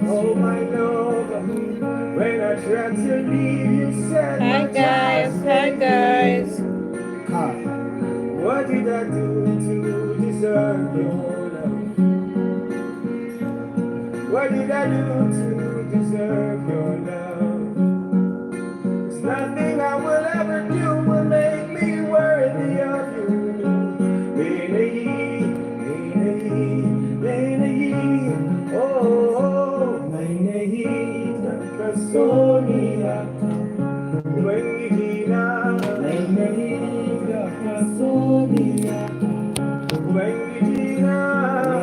Oh my love, when I tried to leave, you said, hi guys, hi guys. What did I do to deserve your love? What did I do to deserve your love? There's nothing I will ever do will make me worthy of you. Oh,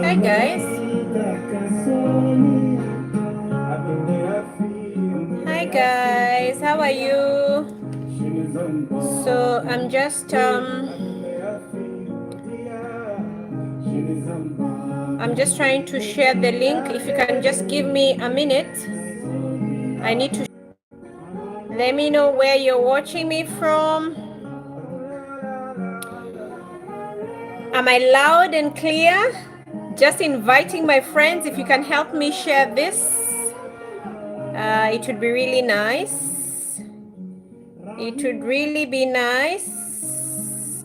hi guys. Hi guys, how are you? So I'm just trying to share the link. If you can just give me a minute. I need to let me know where you're watching me from. Am I loud and clear? Just inviting my friends. If you can help me share this, it would be really nice. It would really be nice.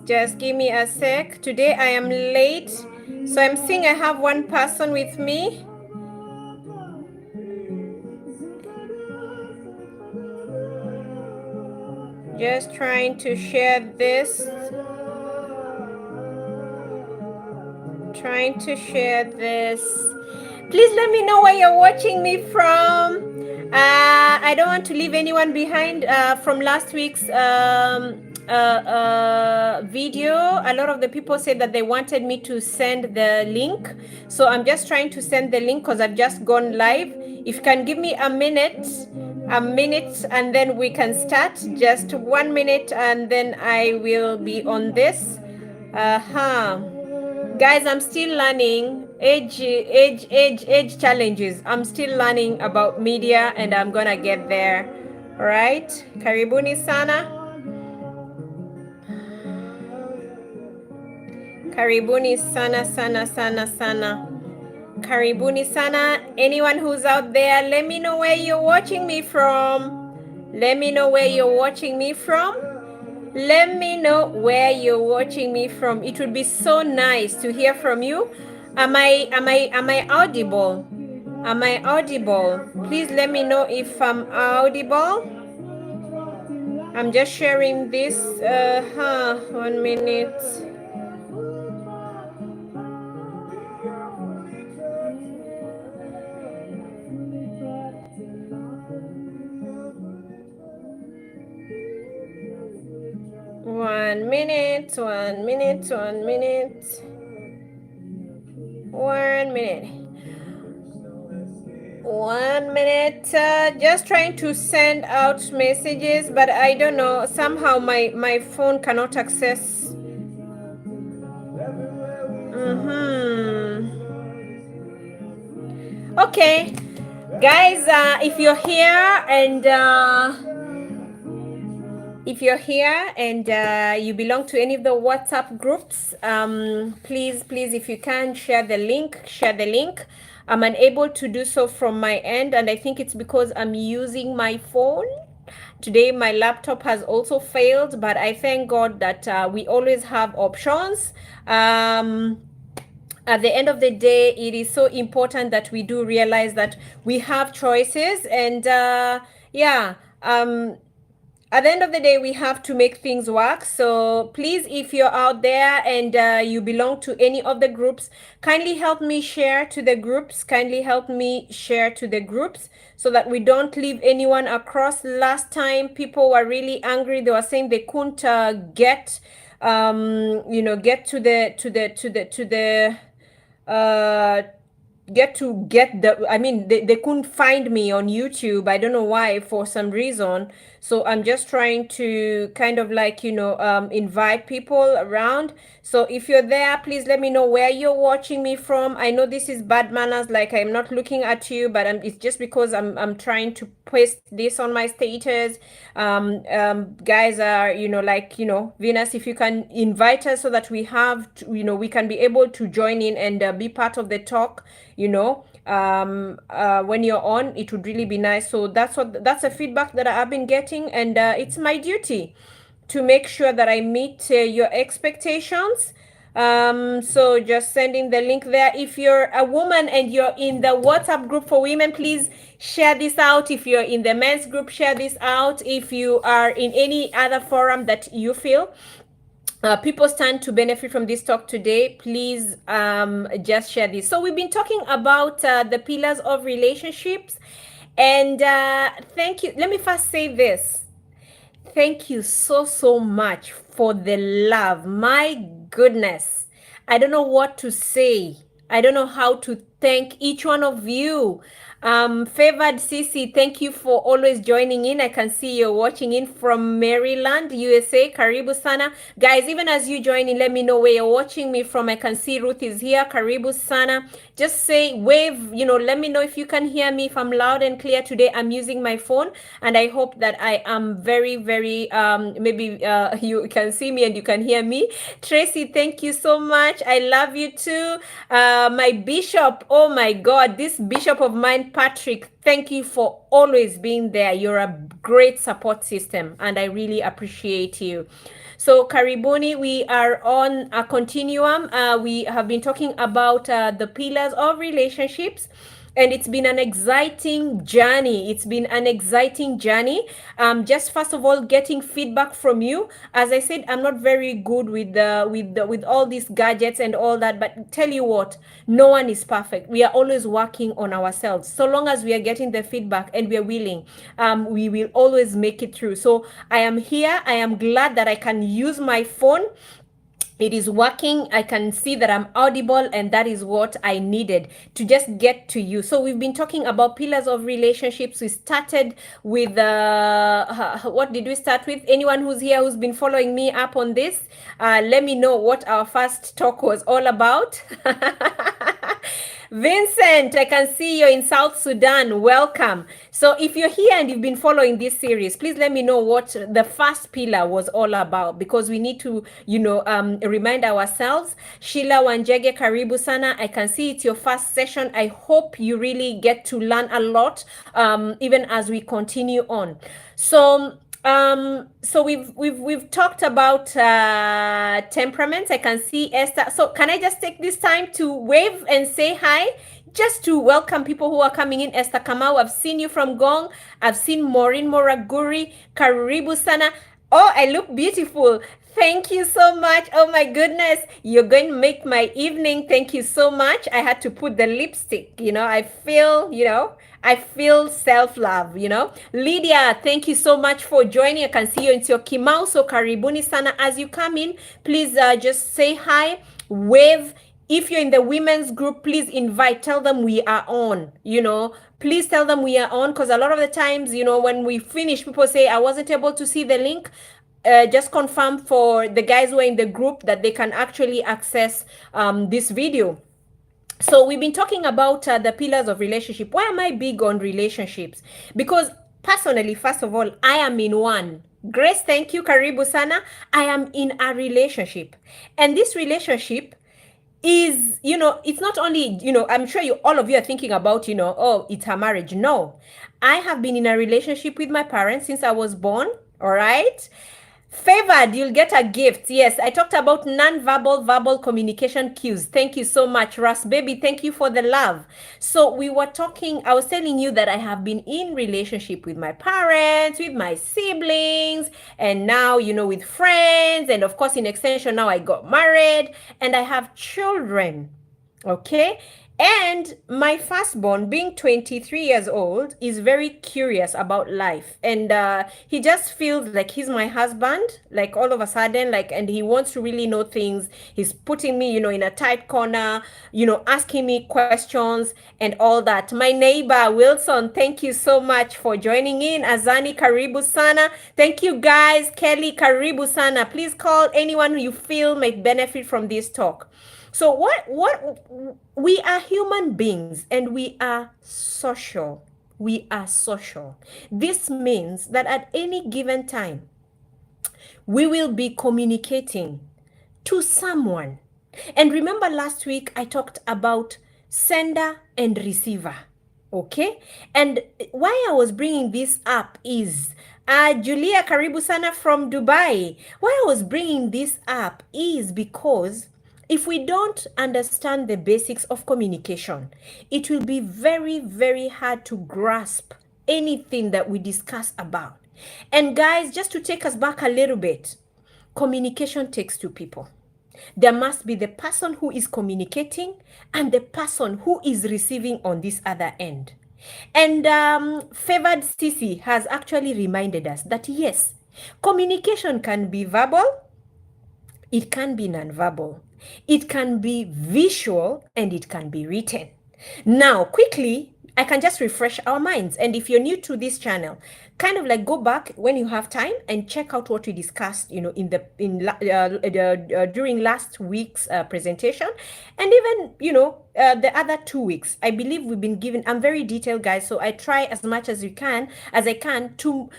Just give me a sec. Today I am late, so I'm seeing I have one person with me. Just trying to share this. Trying to share this. Please let me know where you're watching me from. I don't want to leave anyone behind from last week's video. A lot of the people said that they wanted me to send the link. So I'm just trying to send the link because I've just gone live. If you can give me a minute and then we can start. Just 1 minute and then I will be on this. Guys, I'm still learning age challenges. I'm still learning about media and I'm gonna get there. All right, karibuni sana, karibuni sana, karibuni sana. Anyone who's out there, let me know where you're watching me from. Let me know where you're watching me from. Let me know where you're watching me from. It would be so nice to hear from you. Am I audible? Am I audible? Please let me know if I'm audible. I'm just sharing this. 1 minute. One minute. 1 minute. Just trying to send out messages, but I don't know. Somehow my phone cannot access. Okay, guys. If you're here and you belong to any of the WhatsApp groups, please, if you can, share the link. I'm unable to do so from my end, and I think it's because I'm using my phone. Today, my laptop has also failed, but I thank God that we always have options. At the end of the day, it is so important that we do realize that we have choices, and at the end of the day, we have to make things work. So please, if you're out there and you belong to any of the groups, kindly help me share to the groups. So that we don't leave anyone across. Last time, people were really angry. They were saying they couldn't get to the they couldn't find me on YouTube. I don't know why, for some reason. So I'm just trying to kind of invite people around. So if you're there, please let me know where you're watching me from. I know this is bad manners, like I'm not looking at you, but it's just because I'm trying to post this on my status. Guys are Venus, if you can invite us so that we have we can be able to join in and be part of the talk. when you're on, it would really be nice. So that's a feedback that I've been getting, and it's my duty to make sure that I meet your expectations. So just sending the link there. If you're a woman and you're in the WhatsApp group for women, please share this out. If you're in the men's group, share this out. If you are in any other forum that you feel people stand to benefit from this talk today, please just share this. So we've been talking about the pillars of relationships, and thank you. Let me first say this. Thank you so much for the love. My goodness. I don't know what to say. I don't know how to thank each one of you. Favored Sisi, thank you for always joining in. I can see you're watching in from Maryland, USA. Karibu sana. Guys, even as you join in, let me know where you're watching me from. I can see Ruth is here. Karibu sana. Just say, wave, let me know if you can hear me. If I'm loud and clear today, I'm using my phone, and I hope that I am very, very, maybe you can see me and you can hear me. Tracy, thank you so much. I love you too. My bishop, oh my God, this bishop of mine, Patrick, thank you for always being there. You're a great support system, and I really appreciate you. So Karibuni, we are on a continuum. We have been talking about the pillars of relationships, and it's been an exciting journey. It's been an exciting journey. Just first of all, getting feedback from you. As I said, I'm not very good with all these gadgets and all that, but tell you what, no one is perfect. We are always working on ourselves. So long as we are getting the feedback and we are willing, we will always make it through. So I am here. I am glad that I can use my phone. It is working. I can see that I'm audible, and that is what I needed to just get to you. So we've been talking about pillars of relationships. We started with what did we start with? Anyone who's here who's been following me up on this, let me know what our first talk was all about. Vincent, I can see you're in South Sudan. Welcome. So if you're here and you've been following this series, please let me know what the first pillar was all about, because we need to, remind ourselves. Sheila Wanjege, karibu sana. I can see it's your first session. I hope you really get to learn a lot, even as we continue on. So we've talked about temperaments. I can see Esther. So can I just take this time to wave and say hi, just to welcome people who are coming in? Esther Kamau, I've seen you from Gong. I've seen Maureen Moraguri. Karibu sana. Oh, I look beautiful. Thank you so much. Oh my goodness. You're going to make my evening. Thank you so much. I had to put the lipstick, I feel self-love, Lydia, thank you so much for joining. I can see you in your Kimau. So karibuni sana. As you come in, please just say hi, wave. If you're in the women's group, please invite, tell them we are on, please tell them we are on, because a lot of the times, when we finish, people say, I wasn't able to see the link. Just confirm for the guys who are in the group that they can actually access this video. So we've been talking about the pillars of relationship. Why am I big on relationships? Because personally, first of all, I am in one. Grace, thank you. Karibu sana. I am in a relationship. And this relationship is, it's not only, I'm sure all of you are thinking about, oh, it's her marriage. No, I have been in a relationship with my parents since I was born. All right. Favored, you'll get a gift. Yes, I talked about verbal communication cues. Thank you so much, Russ. Baby, thank you for the love. So we were talking, I was telling you that I have been in relationship with my parents, with my siblings, and now, with friends. And of course, in extension, now I got married and I have children. Okay. And my firstborn, being 23 years old, is very curious about life. And he just feels like he's my husband, like all of a sudden, and he wants to really know things. He's putting me, in a tight corner, asking me questions and all that. My neighbor, Wilson, thank you so much for joining in. Azani, karibu sana. Thank you, guys. Kelly, karibu sana. Please call anyone who you feel might benefit from this talk. So what we are human beings, and we are social. We are social. This means that at any given time, we will be communicating to someone. And remember last week I talked about sender and receiver. Okay, and why I was bringing this up is Julia karibu sana from Dubai. Why I was bringing this up is because if we don't understand the basics of communication, it will be very, very hard to grasp anything that we discuss about. And guys, just to take us back a little bit, communication takes two people. There must be the person who is communicating and the person who is receiving on this other end. And Favored Sisi has actually reminded us that yes, communication can be verbal, it can be non-verbal, it can be visual, and it can be written. Now, quickly, I can just refresh our minds. And if you're new to this channel, kind of like go back when you have time and check out what we discussed, during last week's presentation, and even the other 2 weeks. I believe we've been given. I'm very detailed, guys, so I try as much as I can to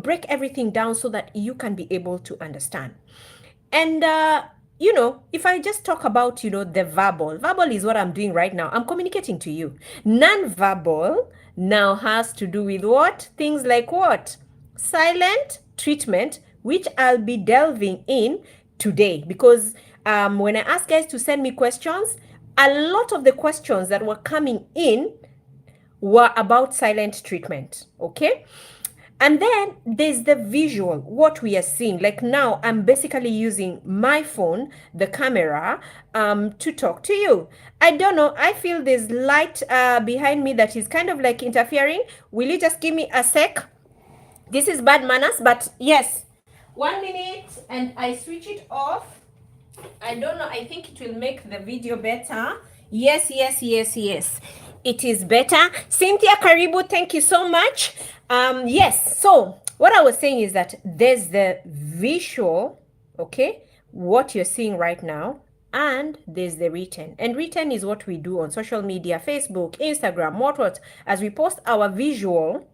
break everything down so that you can be able to understand. And if I just talk about, the verbal is what I'm doing right now. I'm communicating to you. Non-verbal now has to do with what? Things like what? Silent treatment, which I'll be delving in today. Because when I asked guys to send me questions, a lot of the questions that were coming in were about silent treatment, okay? And then there's the visual, what we are seeing. Like now, I'm basically using my phone, the camera, to talk to you. I don't know, I feel there's light behind me that is kind of like interfering. Will you just give me a sec? This is bad manners, but yes. 1 minute and I switch it off. I don't know, I think it will make the video better. Yes. It is better. Cynthia Karibu, thank you so much. Yes, so what I was saying is that there's the visual, okay, what you're seeing right now, and there's the written. And written is what we do on social media, Facebook, Instagram, what, as we post our visual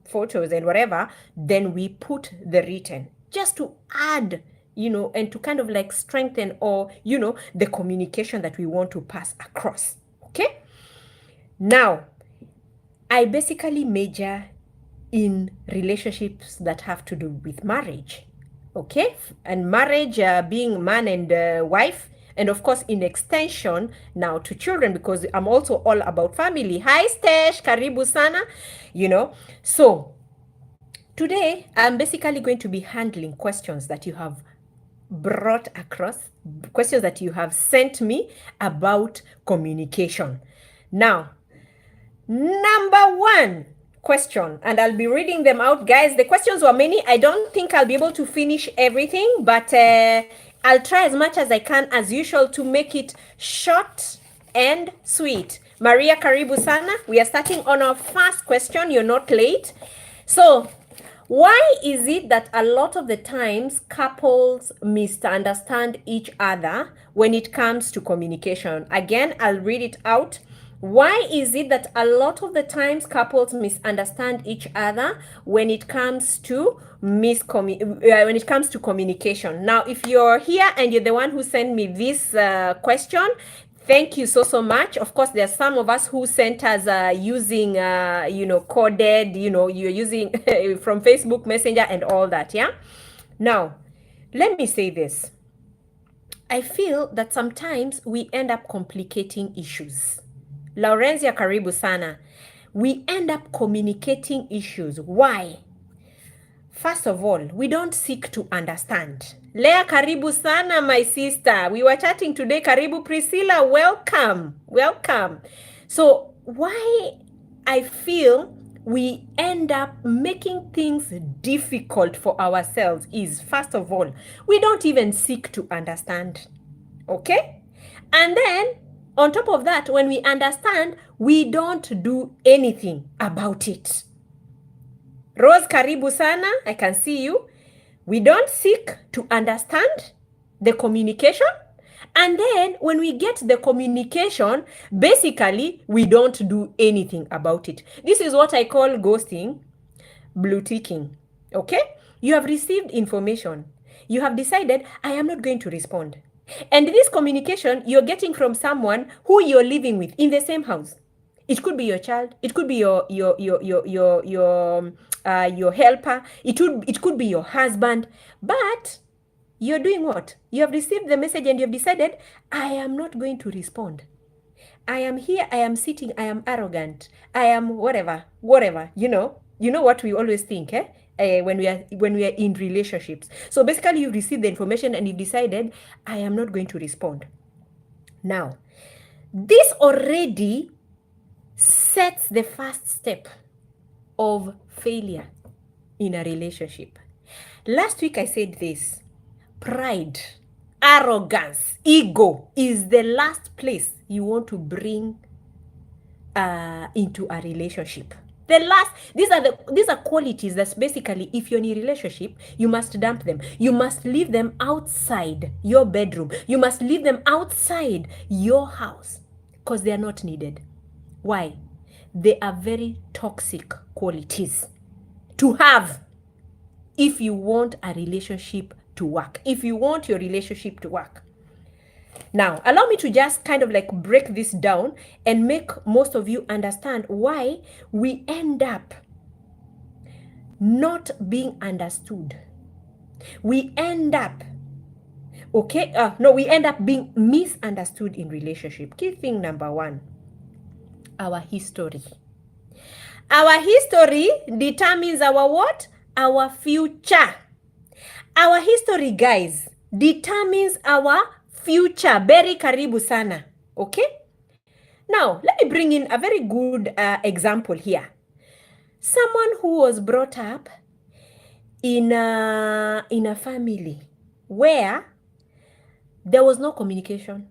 photos and whatever, then we put the written just to add, and to kind of like strengthen or, the communication that we want to pass across, okay? Now, I basically major in relationships that have to do with marriage, okay? And marriage being man and wife, and of course, in extension, now to children, because I'm also all about family. Hi, Stesh, karibu sana, So, today, I'm basically going to be handling questions that you have brought across, questions that you have sent me about communication. Now, number 1 question, and I'll be reading them out, guys. The questions were many. I don't think I'll be able to finish everything, but I'll try as much as I can, as usual, to make it short and sweet. Maria karibu sana. We are starting on our first question. You're not late. So, why is it that a lot of the times couples misunderstand each other when it comes to communication? Again, I'll read it out. Why is it that a lot of the times couples misunderstand each other when it comes to communication? Now, if you're here and you're the one who sent me this question, thank you so much. Of course, there are some of us who sent us using, coded, you're using from Facebook Messenger and all that, yeah? Now, let me say this. I feel that sometimes we end up complicating issues. Laurenzia karibu sana. We end up communicating issues. Why? First of all, we don't seek to understand. Lea karibu sana, my sister. We were chatting today. Karibu Priscilla, welcome. So why I feel we end up making things difficult for ourselves is, first of all, we don't even seek to understand. Okay? And then, on top of that, when we understand, we don't do anything about it. Rose karibu sana, I can see you. We don't seek to understand the communication. And then when we get the communication, basically, we don't do anything about it. This is what I call ghosting, blue ticking. Okay? You have received information. You have decided, I am not going to respond. And this communication you're getting from someone who you're living with in the same house. It could be your child. It could be your helper. It could be your husband. But you're doing what? You have received the message and you've decided, I am not going to respond. I am here, I am sitting, I am arrogant, I am whatever. You know what we always think, when we are in relationships. So basically, you've received the information and you've decided, I am not going to respond. Now, this already sets the first step of failure in a relationship. Last week I said this: pride, arrogance, ego is the last place you want to bring into a relationship. These are qualities that basically, if you're in a relationship, you must dump them. You must leave them outside your bedroom. You must leave them outside your house because they are not needed. Why? They are very toxic qualities to have if you want a relationship to work, if you want your relationship to work. Now, allow me to just kind of like break this down and make most of you understand why we end up not being understood. We end up, we end up being misunderstood in relationship. Key thing number one, our history. Our history determines our what? Our future. Our history, guys, determines our future. Very karibu sana. Okay? Now, let me bring in a very good example here. Someone who was brought up in a family where there was no communication.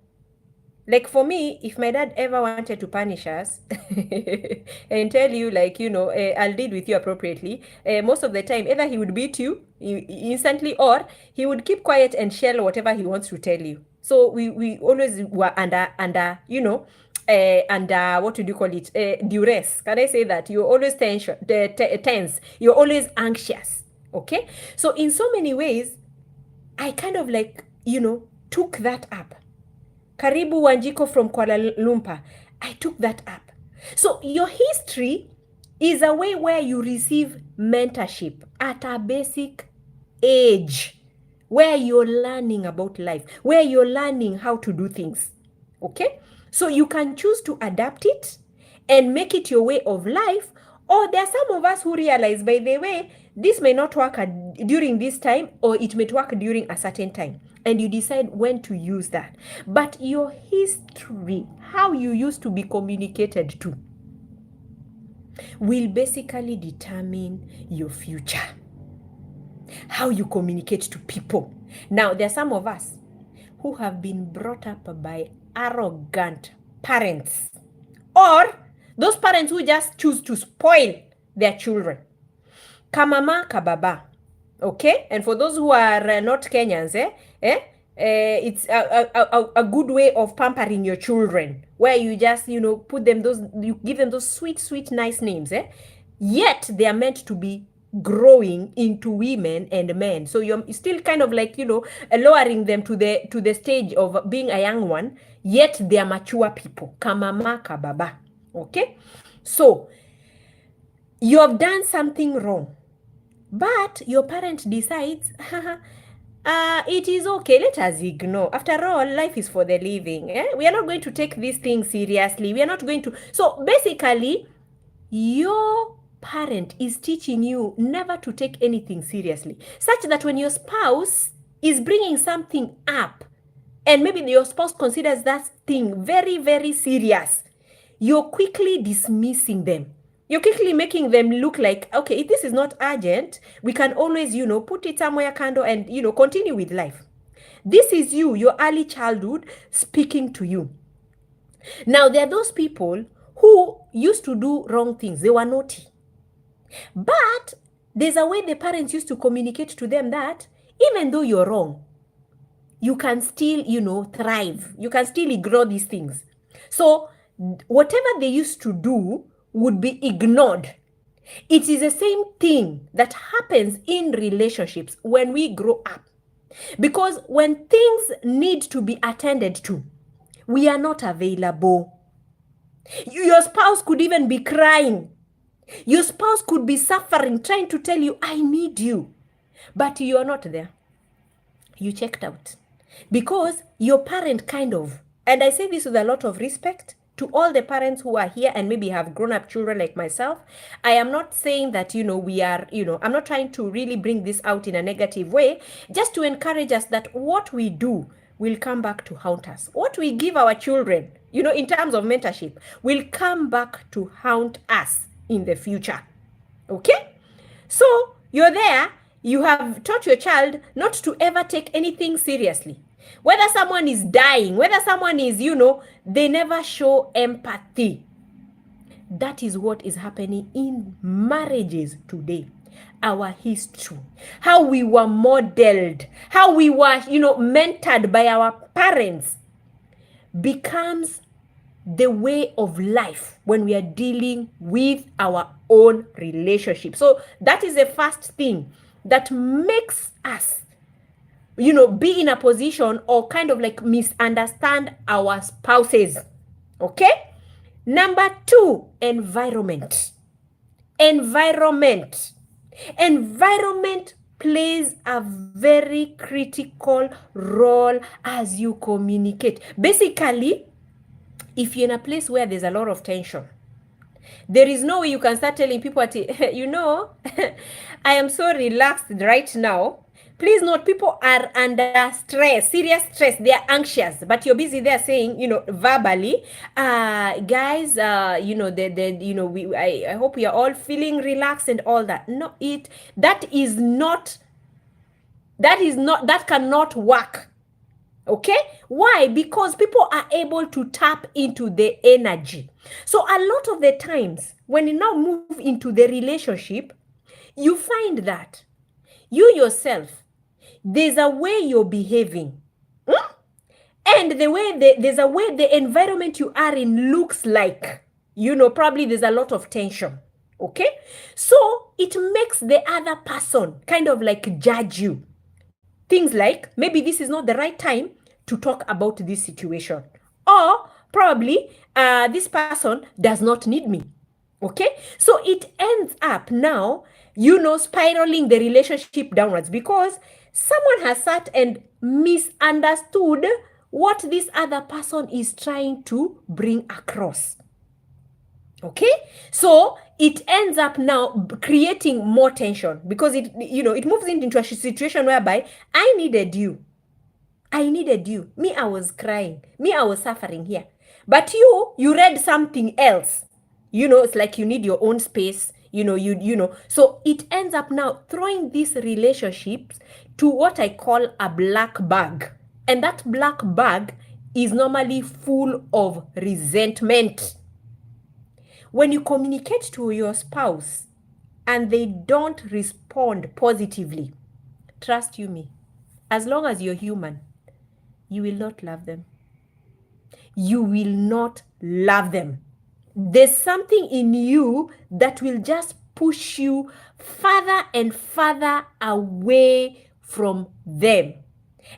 Like for me, if my dad ever wanted to punish us and tell you, like, I'll deal with you appropriately, most of the time, either he would beat you instantly or he would keep quiet and shell whatever he wants to tell you. So we always were under what would you call it? Duress. Can I say that? You're always tense. You're always anxious. Okay? So in so many ways, I kind of like, took that up. Karibu Wanjiko from Kuala Lumpur. I took that up. So your history is a way where you receive mentorship at a basic age, where you're learning about life, where you're learning how to do things. Okay? So you can choose to adapt it and make it your way of life, or there are some of us who realize, by the way, this may not work during this time, or it may work during a certain time. And you decide when to use that. But your history, how you used to be communicated to, will basically determine your future. How you communicate to people. Now, there are some of us who have been brought up by arrogant parents, or those parents who just choose to spoil their children. Kamama kababa. Okay? And for those who are not Kenyans, it's a good way of pampering your children, where you just, put them you give them those sweet, nice names, Yet they are meant to be growing into women and men. So you're still kind of like, lowering them to the stage of being a young one, yet they are mature people. Kamama kababa. Okay? So you have done something wrong, but your parent decides, it is okay, let us ignore. After all, life is for the living. We are not going to take these things seriously. We are not going to. So basically, your parent is teaching you never to take anything seriously, such that when your spouse is bringing something up, and maybe your spouse considers that thing very, very serious, you're quickly dismissing them. You're quickly making them look like, okay, if this is not urgent, we can always, put it somewhere kando and, continue with life. This is you, your early childhood, speaking to you. Now, there are those people who used to do wrong things. They were naughty. But there's a way the parents used to communicate to them that even though you're wrong, you can still, thrive. You can still ignore these things. So whatever they used to do would be ignored. It is the same thing that happens in relationships when we grow up. Because when things need to be attended to, we are not available. Your spouse could even be crying. Your spouse could be suffering, trying to tell you, I need you. But you are not there. You checked out. Because your parent kind of, and I say this with a lot of respect to all the parents who are here and maybe have grown up children like myself. I am not saying that, we are, I'm not trying to really bring this out in a negative way, just to encourage us that what we do will come back to haunt us. What we give our children, in terms of mentorship, will come back to haunt us in the future. Okay? So you're there, you have taught your child not to ever take anything seriously. Whether someone is dying, whether someone is, they never show empathy. That is what is happening in marriages today. Our history, how we were modeled, how we were, mentored by our parents becomes the way of life when we are dealing with our own relationship. So that is the first thing that makes us, be in a position or kind of like misunderstand our spouses. Okay? Number 2, environment. Environment plays a very critical role as you communicate. Basically, if you're in a place where there's a lot of tension, there is no way you can start telling people, I am so relaxed right now. Please note, people are under stress, serious stress. They are anxious, but you're busy there saying, verbally, guys, I hope we are all feeling relaxed and all that. No, that cannot work. Okay? Why? Because people are able to tap into the energy. So a lot of the times, when you now move into the relationship, you find that you yourself, there's a way you're behaving. And there's a way the environment you are in looks like. Probably there's a lot of tension. Okay? So it makes the other person kind of like judge you. Things like, maybe this is not the right time to talk about this situation. Or probably this person does not need me. Okay? So it ends up now, spiraling the relationship downwards because someone has sat and misunderstood what this other person is trying to bring across. Okay? So it ends up now creating more tension because it moves into a situation whereby I needed you. Me, I was crying. Me, I was suffering here. But you read something else. It's like you need your own space. So it ends up now throwing these relationships to what I call a black bag. And that black bag is normally full of resentment. When you communicate to your spouse and they don't respond positively, trust you me, as long as you're human, you will not love them. You will not love them. There's something in you that will just push you further and further away from them.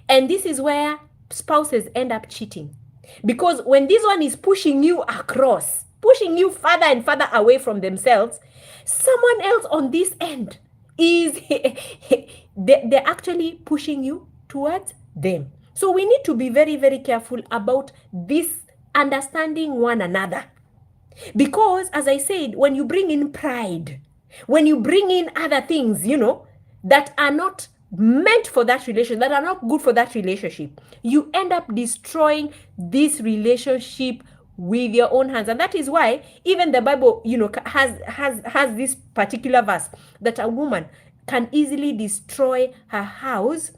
And this is where spouses end up cheating. Because when this one is pushing you across, pushing you further and further away from themselves, someone else on this end is they're actually pushing you towards them. So we need to be very, very careful about this understanding one another. Because, as I said, when you bring in pride, when you bring in other things, that are not meant for that relation, that are not good for that relationship, you end up destroying this relationship with your own hands. And that is why even the Bible, has this particular verse that a woman can easily destroy her house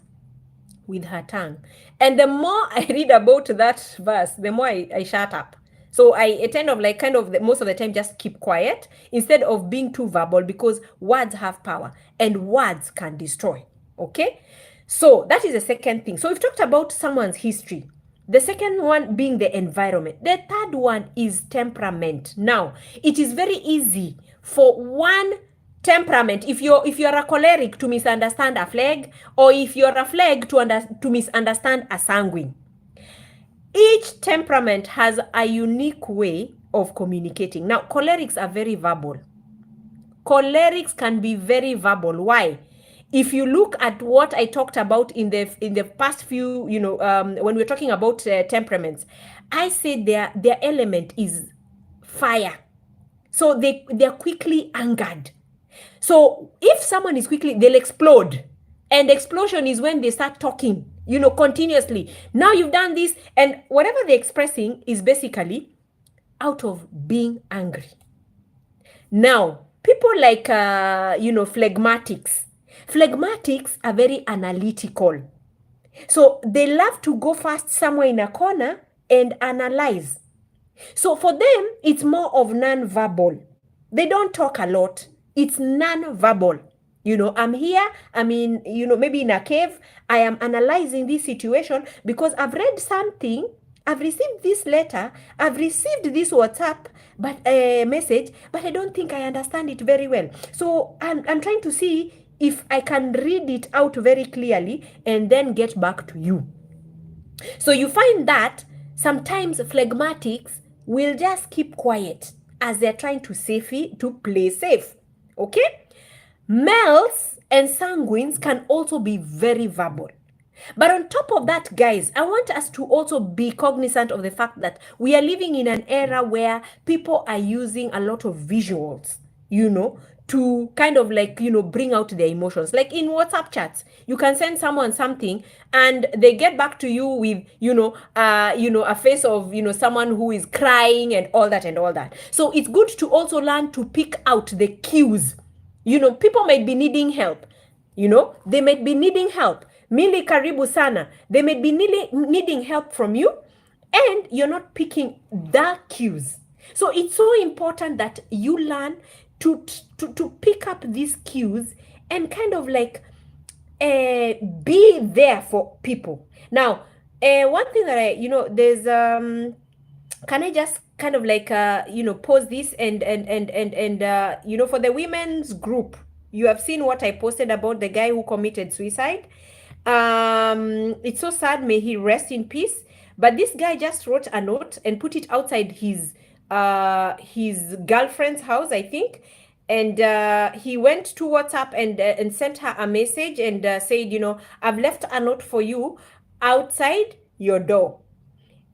with her tongue. And the more I read about that verse, the more I shut up. So I tend of like kind of most of the time just keep quiet instead of being too verbal, because words have power and words can destroy. Okay? So that is the second thing. So we've talked about someone's history. The second one being the environment. The third one is temperament. Now, it is very easy for one temperament. If you're a choleric, to misunderstand a phleg, or if you're a phleg, to misunderstand a sanguine. Each temperament has a unique way of communicating. Now, cholerics are very verbal. Cholerics can be very verbal. Why? If you look at what I talked about in the past few, when we're talking about temperaments, I said their element is fire. So they're quickly angered. So if someone is quickly, they'll explode. And explosion is when they start talking, continuously. Now you've done this, and whatever they're expressing is basically out of being angry. Now, people like, phlegmatics. Phlegmatics are very analytical. So they love to go fast somewhere in a corner and analyze. So for them, it's more of non-verbal. They don't talk a lot. It's non-verbal. I'm here, maybe in a cave. I am analyzing this situation because I've read something. I've received this letter. I've received this WhatsApp message, but I don't think I understand it very well. So I'm trying to see if I can read it out very clearly and then get back to you. So you find that sometimes phlegmatics will just keep quiet as they're trying to play safe. Okay? Males and sanguines can also be very verbal. But on top of that, guys, I want us to also be cognizant of the fact that we are living in an era where people are using a lot of visuals, to kind of bring out their emotions. Like in WhatsApp chats, you can send someone something and they get back to you with, a face of, someone who is crying and all that. So it's good to also learn to pick out the cues. People might be needing help. They might be needing help. Mili karibu sana. They might be needing help from you, and you're not picking the cues. So it's so important that you learn to pick up these cues and kind of be there for people. Now, one thing that there's can I just kind of pause this and for the women's group, you have seen what I posted about the guy who committed suicide. It's so sad, may he rest in peace. But this guy just wrote a note and put it outside his girlfriend's house, I think. And he went to WhatsApp and sent her a message and said, I've left a note for you outside your door.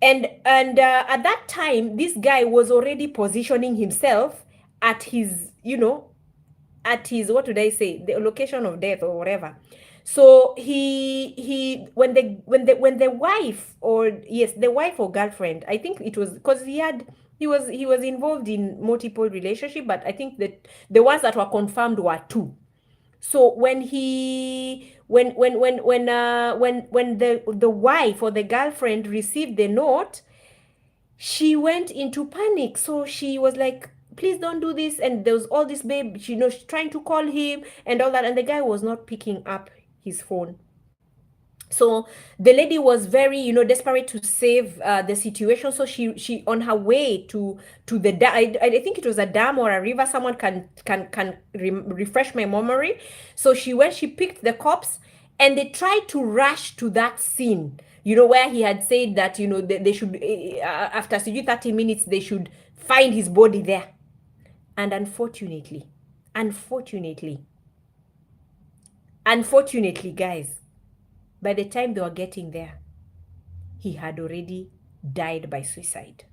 And at that time, this guy was already positioning himself at his, what would I say, the location of death or whatever. So he when the wife, or yes, the wife or girlfriend, I think it was, because he was involved in multiple relationship, but I think that the ones that were confirmed were 2. So when the wife or the girlfriend received the note, she went into panic. So she was like, please don't do this. And there was all this, babe, she's trying to call him and all that. And the guy was not picking up his phone. So the lady was very, desperate to save the situation. So she on her way to the dam. I think it was a dam or a river. Someone can refresh my memory. So she picked the cops, and they tried to rush to that scene, where he had said that, they should, after 30 minutes, they should find his body there. And unfortunately, guys, by the time they were getting there, he had already died by suicide.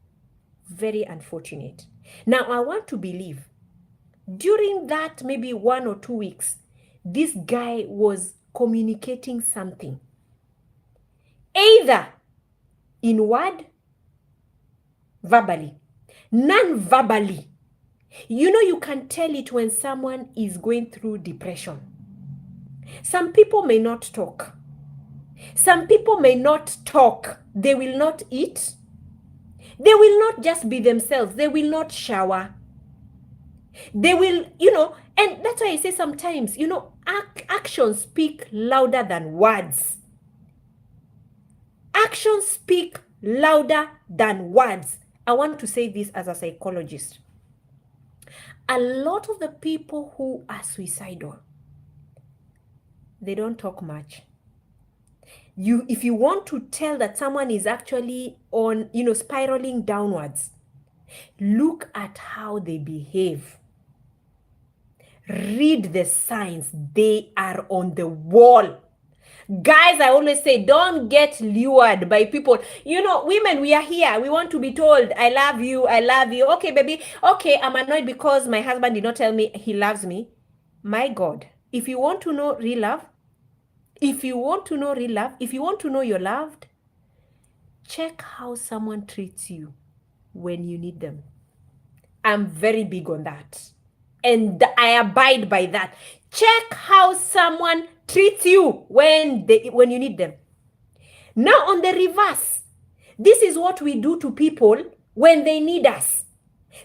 Very unfortunate. Now, I want to believe during that maybe 1 or 2 weeks, this guy was communicating something, either in word, verbally, non-verbally. You can tell it when someone is going through depression. Some people may not talk. Some people may not talk. They will not eat. They will not just be themselves. They will not shower. They will, and that's why I say sometimes, actions speak louder than words. Actions speak louder than words. I want to say this as a psychologist. A lot of the people who are suicidal, they don't talk much. If you want to tell that someone is actually on, spiraling downwards, look at how they behave. Read the signs. They are on the wall. Guys, I always say, don't get lured by people. Women, we are here. We want to be told, I love you, I love you. Okay, baby. Okay, I'm annoyed because my husband did not tell me he loves me. My God, if you want to know real love, if you want to know you're loved, check how someone treats you when you need them. I'm very big on that. And I abide by that. Check how someone treats you when you need them. Now on the reverse, this is what we do to people when they need us.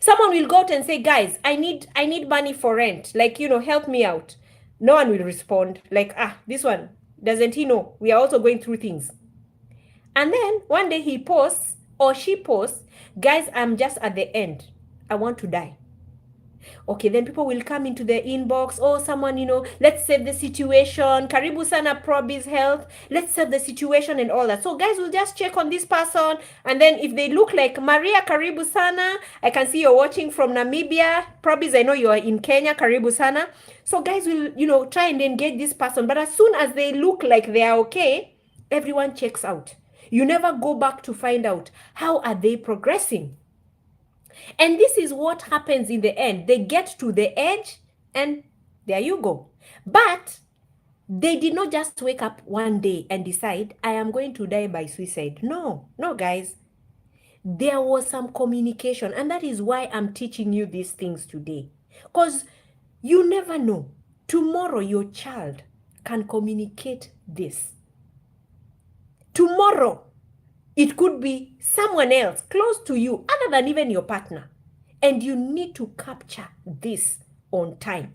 Someone will go out and say, guys, I need money for rent. Like, help me out. No one will respond. Like, this one, doesn't he know? We are also going through things. And then one day he posts or she posts, guys, I'm just at the end. I want to die. Okay, then people will come into the inbox. Oh, someone, let's save the situation. Karibu sana Probi's health. Let's save the situation and all that. So guys will just check on this person. And then if they look like Maria, Karibu sana. I can see you're watching from Namibia. Probis, I know you are in Kenya. Karibu sana. So guys will, try and engage this person. But as soon as they look like they are okay, everyone checks out. You never go back to find out how are they progressing. And this is what happens in the end. They get to the edge and there you go. But they did not just wake up one day and decide, I am going to die by suicide. No, guys. There was some communication, and that is why I'm teaching you these things today. Because you never know. Tomorrow your child can communicate this. Tomorrow it could be someone else close to you other than even your partner. And you need to capture this on time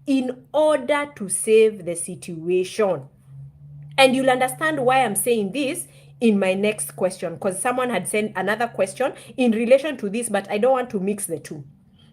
in order to save the situation. And you'll understand why I'm saying this in my next question, because someone had sent another question in relation to this, but I don't want to mix the two.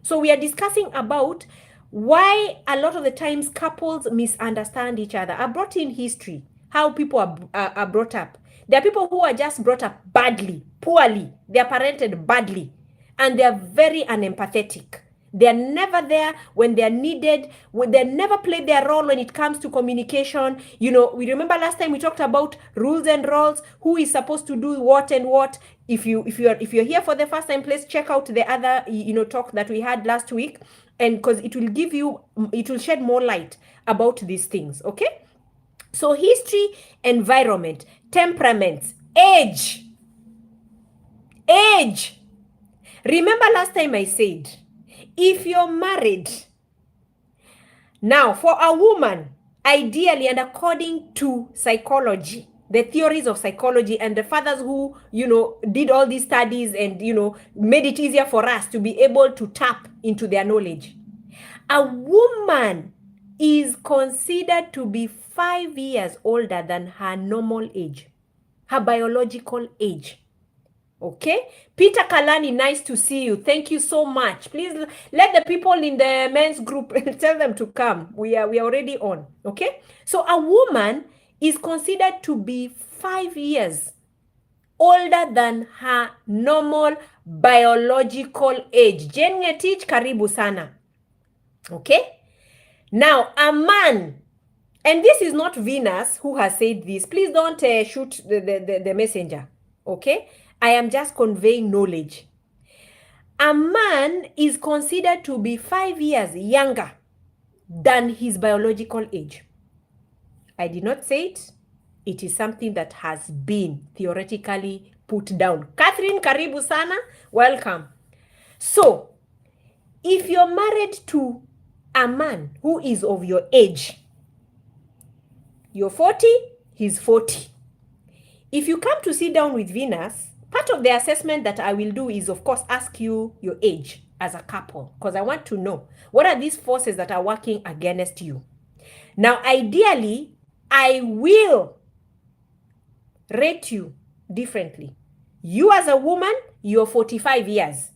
So we are discussing about why a lot of the times couples misunderstand each other. I brought in history, how people are brought up. There are people who are just brought up badly, poorly. They are parented badly, and they are very unempathetic. They are never there when they are needed. They never play their role when it comes to communication. We remember last time we talked about rules and roles, who is supposed to do what and what. If you're here for the first time, please check out the other talk that we had last week, and because it will shed more light about these things. Okay. So history, environment, temperaments, age. Remember last time I said, if you're married, now for a woman, ideally and according to psychology, the theories of psychology and the fathers who, did all these studies and, made it easier for us to be able to tap into their knowledge. A woman is considered to be 5 years older than her normal age, her biological age. Okay, Peter Kalani, nice to see you. Thank you so much. Please let the people in the men's group tell them to come. We are already on. Okay, so a woman is considered to be 5 years older than her normal biological age. Jen Ngetich, karibu sana. Okay, now a man, and this is not Venus who has said this. Please don't shoot the messenger. Okay, I am just conveying knowledge. A man is considered to be 5 years younger than his biological age. I did not say it. It is something that has been theoretically put down. Catherine, karibu sana. Welcome. So, if you're married to a man who is of your age, you're 40, he's 40. If you come to sit down with Venus, part of the assessment that I will do is, of course, ask you your age as a couple, because I want to know what are these forces that are working against you. Now, ideally, I will rate you differently. You as a woman, you're 45 years.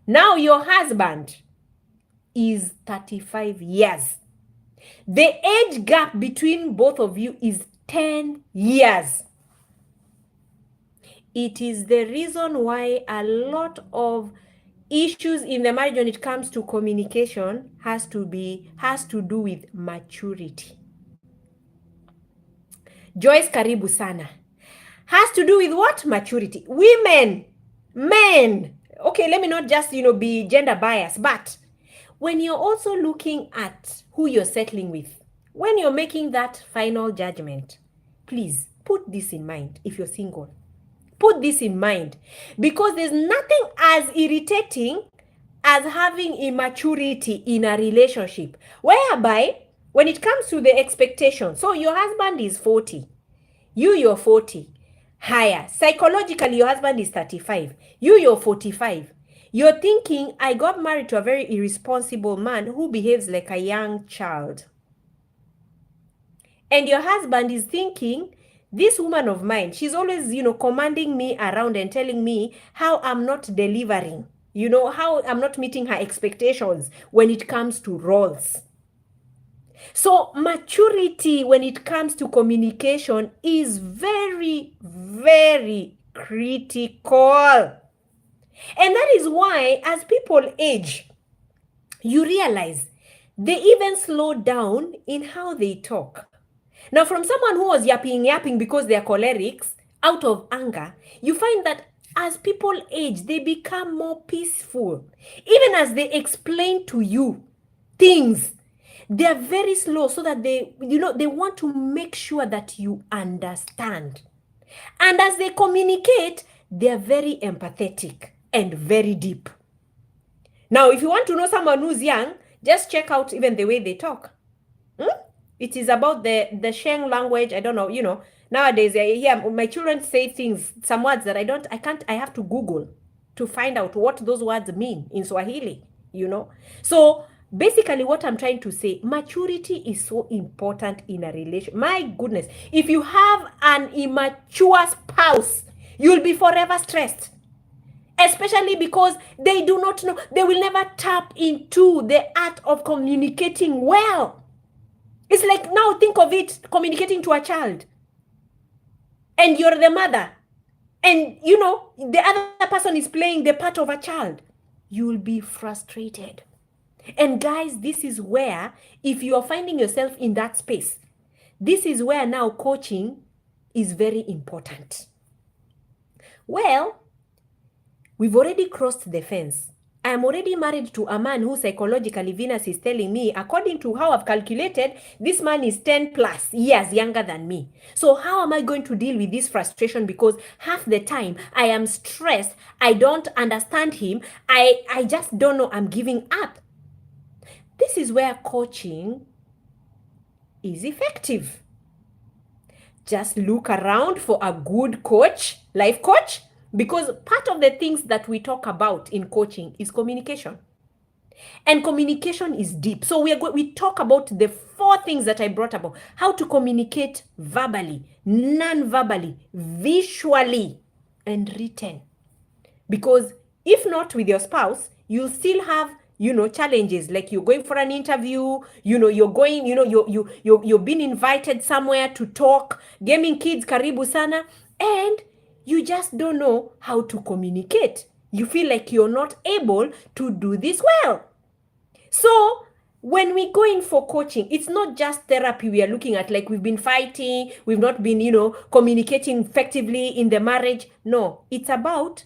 Now your husband, is 35 years. The age gap between both of you is 10 years. It is the reason why a lot of issues in the marriage when it comes to communication has to do with maturity. Joyce, karibu sana. Has to do with what? Maturity. Women, men. Okay, let me not just, be gender biased, but when you're also looking at who you're settling with, when you're making that final judgment, please put this in mind if you're single. Put this in mind, because there's nothing as irritating as having immaturity in a relationship, whereby when it comes to the expectation, so your husband is 40, you're 40, higher. Psychologically, your husband is 35, you're 45. You're thinking, I got married to a very irresponsible man who behaves like a young child. And your husband is thinking, this woman of mine, she's always, commanding me around and telling me how I'm not delivering, how I'm not meeting her expectations when it comes to roles. So maturity when it comes to communication is very, very critical. And that is why as people age, you realize they even slow down in how they talk. Now, from someone who was yapping because they are cholerics out of anger, you find that as people age, they become more peaceful. Even as they explain to you things, they are very slow so that they want to make sure that you understand. And as they communicate, they are very empathetic and very deep. Now, if you want to know someone who's young, just check out even the way they talk. It is about the Sheng language. I don't know, nowadays I hear my children say things, some words that I have to Google to find out what those words mean in Swahili, So basically what I'm trying to say, maturity is so important in a relation. My goodness, if you have an immature spouse, you'll be forever stressed. Especially because they do not know, they will never tap into the art of communicating well. It's like, now think of it, communicating to a child. And you're the mother. And, the other person is playing the part of a child. You'll be frustrated. And guys, this is where, if you are finding yourself in that space, this is where now coaching is very important. Well, we've already crossed the fence. I am already married to a man who psychologically Venus is telling me, according to how I've calculated, this man is 10 plus years younger than me. So how am I going to deal with this frustration? Because half the time I am stressed. I don't understand him. I just don't know. I'm giving up. This is where coaching is effective. Just look around for a good coach, life coach. Because part of the things that we talk about in coaching is communication. And communication is deep. So we talk about the 4 things that I brought about. How to communicate verbally, non-verbally, visually, and written. Because if not with your spouse, you'll still have, challenges. Like you're going for an interview, you're going, you're being invited somewhere to talk, gaming kids, karibu sana, and you just don't know how to communicate. You feel like you're not able to do this well. So when we go in for coaching, it's not just therapy we are looking at, like we've been fighting, we've not been, communicating effectively in the marriage. No, it's about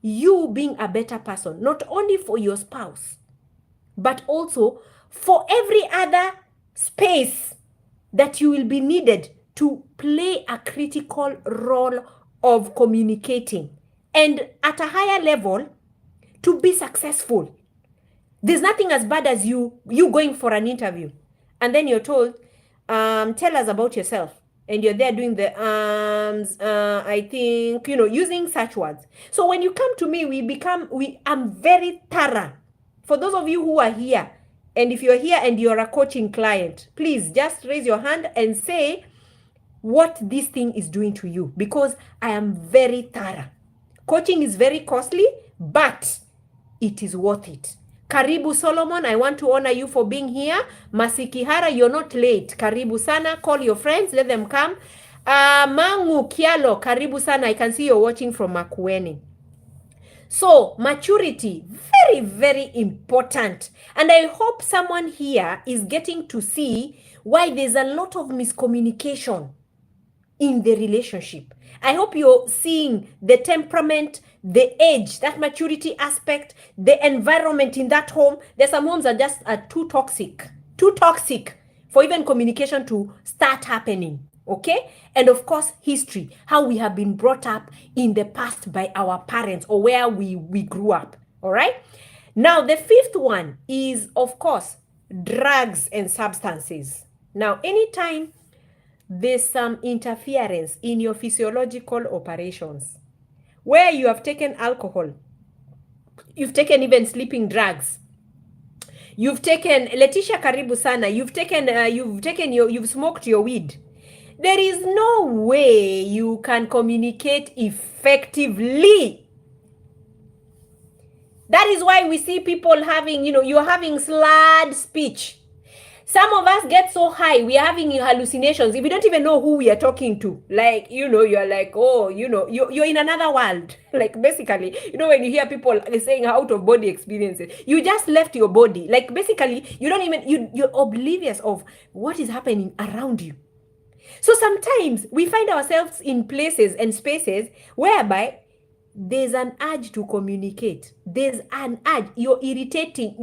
you being a better person, not only for your spouse, but also for every other space that you will be needed to play a critical role of communicating, and at a higher level to be successful. There's nothing as bad as you going for an interview and then you're told, tell us about yourself, and you're there doing the I think, using such words. So when you come to me, I'm very thorough. For those of you who are here, and if you're here and you're a coaching client, please just raise your hand and say what this thing is doing to you, because I am very thorough. Coaching is very costly, but it is worth it. Karibu Solomon, I want to honor you for being here. Masikihara, you're not late. Karibu sana. Call your friends, let them come. Mangu Kialo, karibu sana. I can see you're watching from Makueni. So maturity, very, very important. And I hope someone here is getting to see why there's a lot of miscommunication in the relationship. I hope you're seeing the temperament, the age, that maturity aspect, the environment in that home. There's some homes that just are too toxic for even communication to start happening. Okay? And of course, history, how we have been brought up in the past by our parents or where we grew up. All right? Now, the fifth one is, of course, drugs and substances. Now, anytime there's some interference in your physiological operations, where you have taken alcohol, you've taken even sleeping drugs, you've taken, Letitia karibu sana, you've smoked your weed, there is no way you can communicate effectively. That is why we see people having, you're having slurred speech. Some of us get so high, we are having hallucinations. If we don't even know who we are talking to, like, you're like, oh, you're in another world. Like, basically, when you hear people saying out of body experiences, you just left your body. Like, basically, you're oblivious of what is happening around you. So sometimes we find ourselves in places and spaces whereby there's an urge to communicate. There's an urge. You're irritating.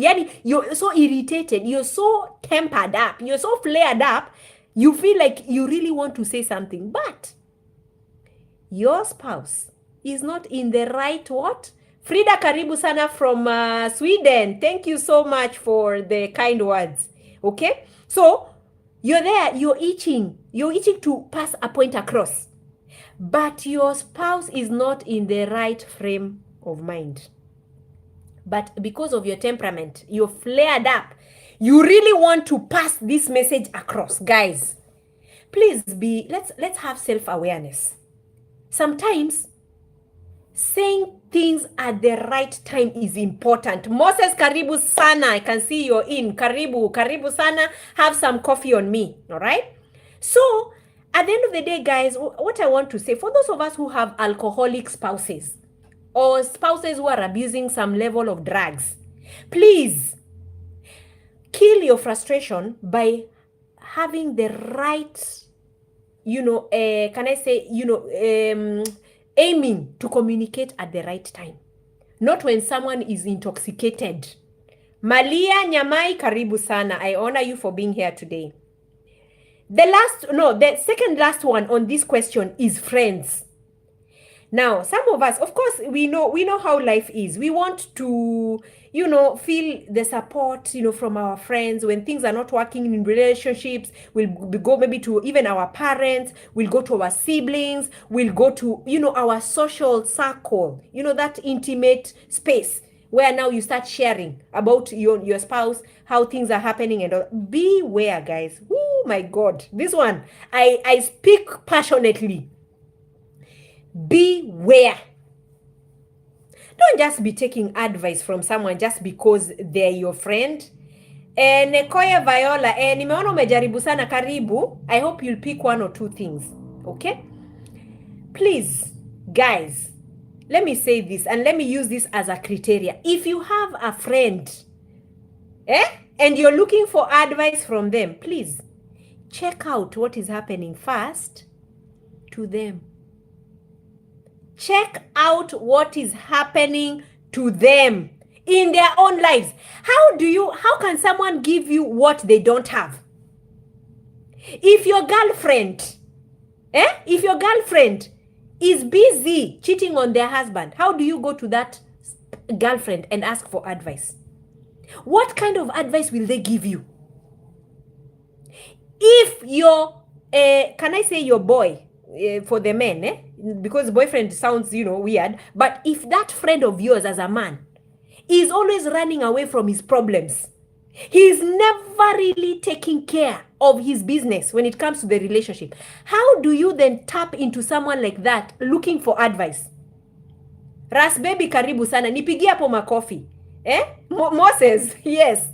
You're so irritated. You're so tempered up. You're so flared up. You feel like you really want to say something. But your spouse is not in the right what? Frida karibu sana from Sweden. Thank you so much for the kind words. Okay? So, you're there. You're itching. You're itching to pass a point across. But your spouse is not in the right frame of mind. But because of your temperament, you're flared up. You really want to pass this message across. Guys, please let's have self-awareness. Sometimes saying things at the right time is important. Moses, karibu sana. I can see you're in. Karibu sana. Have some coffee on me. All right? So, at the end of the day, guys, what I want to say, for those of us who have alcoholic spouses or spouses who are abusing some level of drugs, please kill your frustration by having the right, aiming to communicate at the right time. Not when someone is intoxicated. Malia Nyamai, karibu sana. I honor you for being here today. The second last one on this question is friends. Now, some of us, of course, we know how life is. We want to, feel the support, from our friends when things are not working in relationships. We'll go maybe to even our parents. We'll go to our siblings. We'll go to, our social circle, that intimate space where now you start sharing about your spouse, how things are happening and all. Beware, guys. Oh my God. This one, I speak passionately. Beware. Don't just be taking advice from someone just because they're your friend. Nekoya Viola, nimeona umejaribu sana, karibu. I hope you'll pick one or two things. Okay? Please, guys, let me say this and let me use this as a criteria. If you have a friend, and you're looking for advice from them, please check out what is happening first to them. Check out what is happening to them in their own lives. How can someone give you what they don't have? If your girlfriend is busy cheating on their husband, how do you go to that girlfriend and ask for advice? What kind of advice will they give you? If your, can I say your boy, for the men, because boyfriend sounds, weird, but if that friend of yours as a man is always running away from his problems, he's never really taking care of his business when it comes to the relationship, how do you then tap into someone like that looking for advice? Ras baby karibu sana, nipigie hapo makofi. Moses, yes.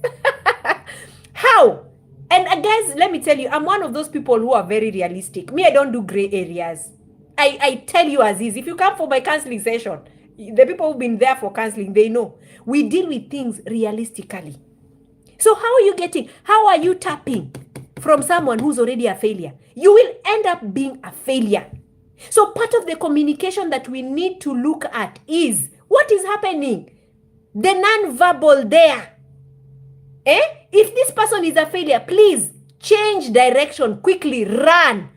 How? And guys, let me tell you, I'm one of those people who are very realistic. Me, I don't do gray areas. I tell you as is. If you come for my counseling session, the people who've been there for counseling, they know. We deal with things realistically. So how are you tapping from someone who's already a failure? You will end up being a failure. So part of the communication that we need to look at is what is happening? The non-verbal there. If this person is a failure, please change direction quickly, run.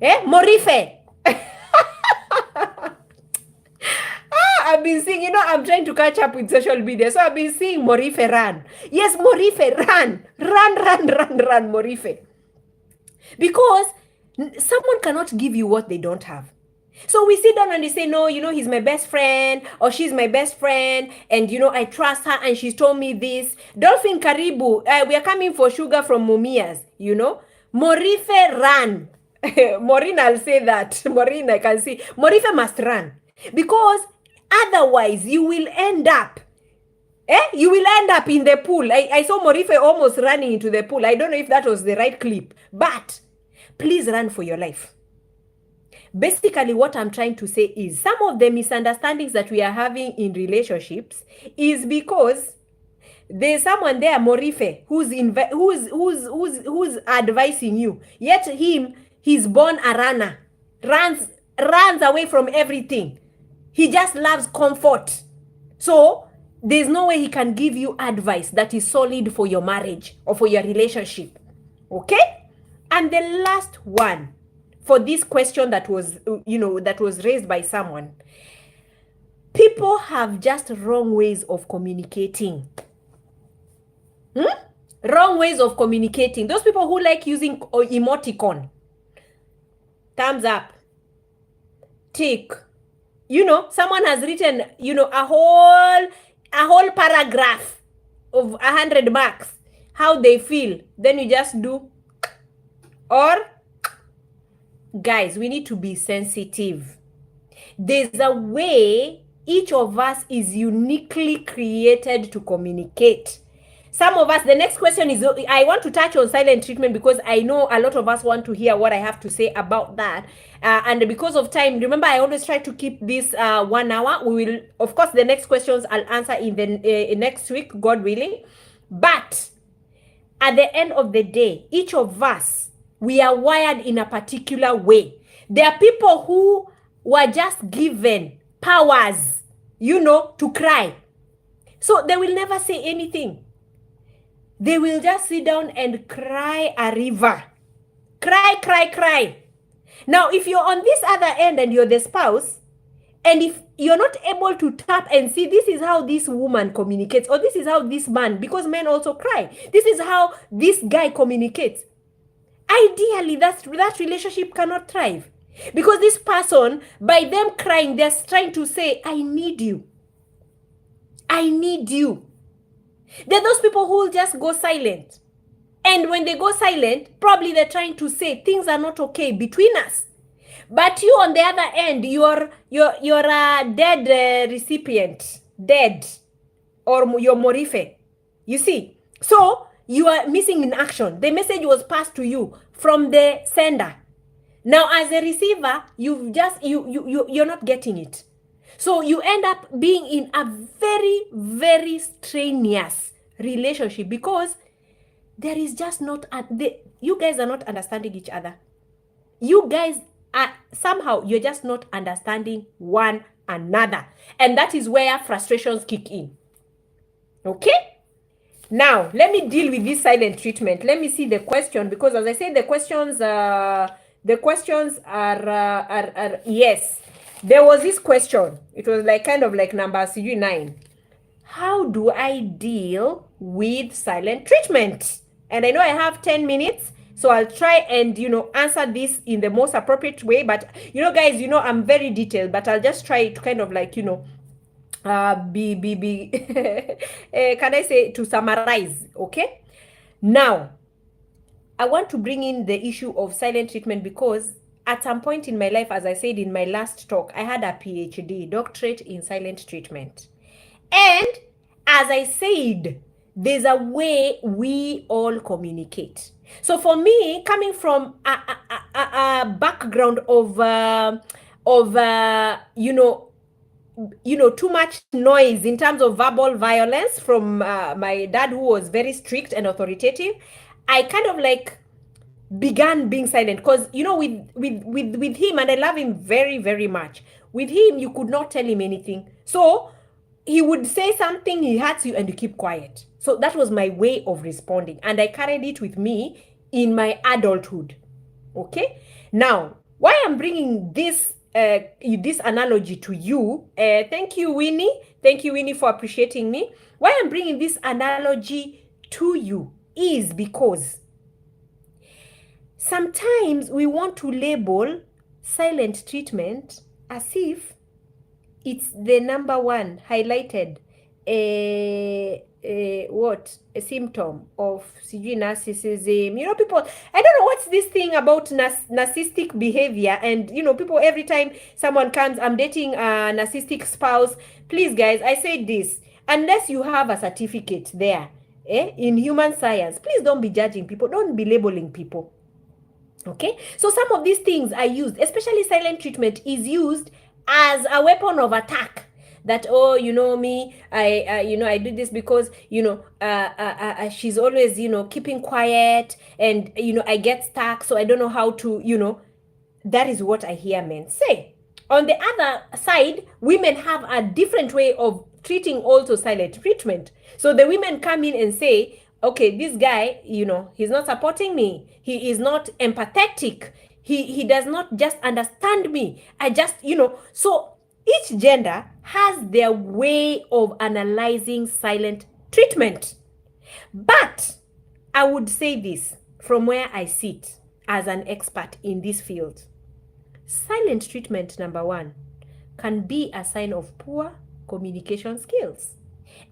Morife. I've been seeing, I'm trying to catch up with social media. So I've been seeing Morife run. Yes, Morife, run. Run, Morife. Because someone cannot give you what they don't have. So we sit down and they say, no, he's my best friend or she's my best friend. And, I trust her and she's told me this. Dolphin Karibu, we are coming for sugar from Mumias, Morife, run. Maureen, I'll say that. Maureen, I can see. Morife must run. Because otherwise, you will end up. You will end up in the pool. I saw Morife almost running into the pool. I don't know if that was the right clip. But please run for your life. Basically, what I'm trying to say is some of the misunderstandings that we are having in relationships is because there's someone there, Morife, who's advising you. Yet he's born a runner, runs away from everything. He just loves comfort. So there's no way he can give you advice that is solid for your marriage or for your relationship. Okay? And the last one for this question that was, that was raised by someone. People have just wrong ways of communicating. Wrong ways of communicating. Those people who like using emoticon. Thumbs up. Tick. Someone has written, a whole paragraph of 100 marks. How they feel. Then you just do. Or, guys, we need to be sensitive. There's a way each of us is uniquely created to communicate. Some of us, the next question is, I want to touch on silent treatment because I know a lot of us want to hear what I have to say about that. And because of time, remember, I always try to keep this 1 hour. We will, of course, the next questions I'll answer in the next week, God willing. But at the end of the day, each of us, we are wired in a particular way. There are people who were just given powers, to cry. So they will never say anything. They will just sit down and cry a river. Cry. Now, if you're on this other end and you're the spouse, and if you're not able to tap and see this is how this woman communicates, or this is how this man, because men also cry, this is how this guy communicates, ideally that relationship cannot thrive. Because this person, by them crying, they're trying to say, I need you. There are those people who will just go silent. And when they go silent, probably they're trying to say things are not okay between us. But you on the other end, you're a dead recipient, dead, or you're Morife. You see? So you are missing in action. The message was passed to you from the sender. Now, as a receiver, you're not getting it. So you end up being in a very, very strenuous relationship because there is just not you guys are not understanding each other. You guys are somehow, you're just not understanding one another. And that is where frustrations kick in. Okay? Now, let me deal with this silent treatment. Let me see the question, because as I said, the questions are yes. There was this question. It was kind of like number 9. How do I deal with silent treatment? And I know I have 10 minutes, so I'll try and, answer this in the most appropriate way. But, guys, I'm very detailed, but I'll just try to kind of can I say, to summarize, okay? Now, I want to bring in the issue of silent treatment because at some point in my life, as I said in my last talk, I had a PhD, doctorate in silent treatment. And as I said, there's a way we all communicate. So for me, coming from a background of too much noise in terms of verbal violence from my dad, who was very strict and authoritative, I kind of like began being silent, because with him, and I love him very, very much. With him, you could not tell him anything. So he would say something, he hurts you, and you keep quiet. So that was my way of responding, and I carried it with me in my adulthood. Okay, now why I'm bringing this analogy to you, thank you, Winnie, for appreciating me. Why I'm bringing this analogy to you is because sometimes we want to label silent treatment as if it's the number one highlighted a symptom of narcissism. People, I don't know what's this thing about narcissistic behavior, and people, every time someone comes, I'm dating a narcissistic spouse. Please, guys, I said this, unless you have a certificate there in human science, please don't be judging people, don't be labeling people. Okay, so some of these things are used, especially silent treatment is used as a weapon of attack. That, oh, me, I do this because she's always keeping quiet, and I get stuck, so I don't know how to. That is what I hear men say. On the other side, women have a different way of treating also silent treatment. So the women come in and say, okay, this guy, he's not supporting me. He is not empathetic. He does not just understand me. So each gender has their way of analyzing silent treatment. But I would say this from where I sit as an expert in this field. Silent treatment, number one, can be a sign of poor communication skills,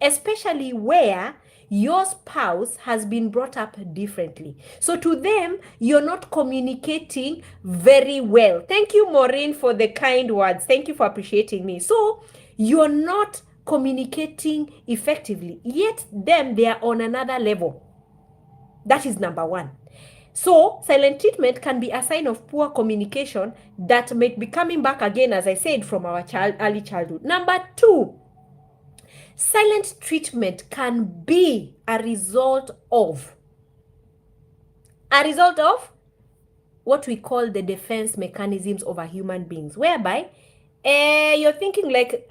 especially where your spouse has been brought up differently. So to them, you're not communicating very well. Thank you, Maureen, for the kind words. Thank you for appreciating me. So you're not communicating effectively, yet they are on another level. That is number one. So silent treatment can be a sign of poor communication that may be coming back again, as I said, from our early childhood. Number two, silent treatment can be a result of what we call the defense mechanisms of our human beings, whereby you're thinking like,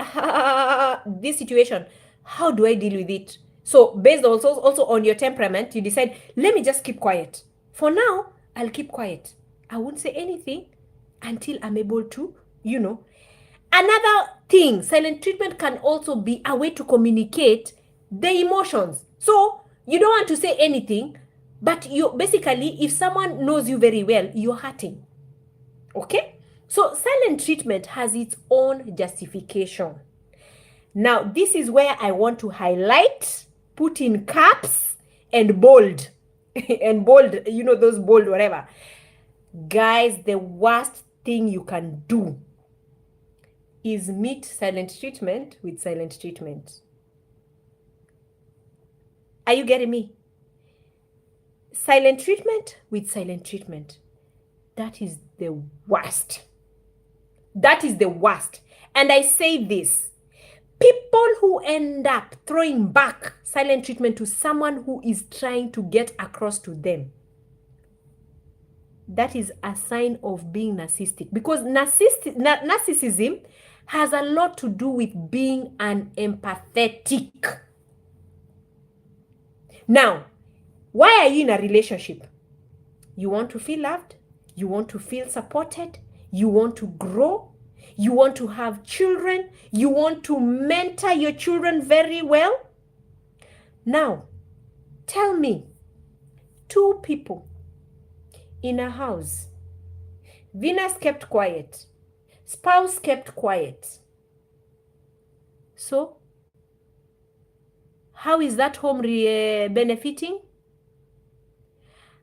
this situation, how do I deal with it? So based also on your temperament, you decide, let me just keep quiet. For now, I'll keep quiet. I won't say anything until I'm able to, Another thing, silent treatment can also be a way to communicate the emotions. So you don't want to say anything, but you basically, if someone knows you very well, you're hurting. Okay? So silent treatment has its own justification. Now, this is where I want to highlight, put in caps, and bold. And bold, those bold, whatever. Guys, the worst thing you can do is meet silent treatment with silent treatment. Are you getting me? Silent treatment with silent treatment. That is the worst. That is the worst. And I say this, people who end up throwing back silent treatment to someone who is trying to get across to them, that is a sign of being narcissistic, because narcissism has a lot to do with being unempathetic. Now, why are you in a relationship? You want to feel loved, you want to feel supported, you want to grow, you want to have children, you want to mentor your children very well. Now, tell me, two people in a house, Venus kept quiet, spouse kept quiet. So, how is that home benefiting?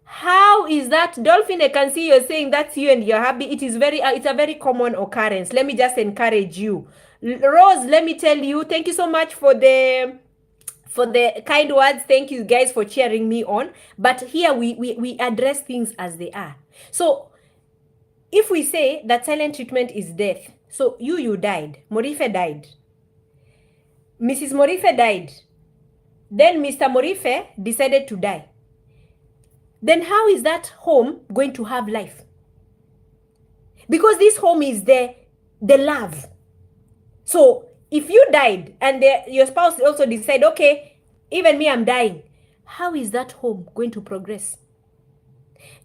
How is that? Dolphin, I can see you're saying that's you and you're happy. It is it's a very common occurrence. Let me just encourage you. Rose, let me tell you, thank you so much for the for the kind words. Thank you guys for cheering me on. But here we address things as they are. So if we say that silent treatment is death, so you died, Morife died, Mrs. Morife died, then Mr. Morife decided to die, then how is that home going to have life? Because this home is the love. So if you died and your spouse also decide, okay, even me, I'm dying, how is that home going to progress?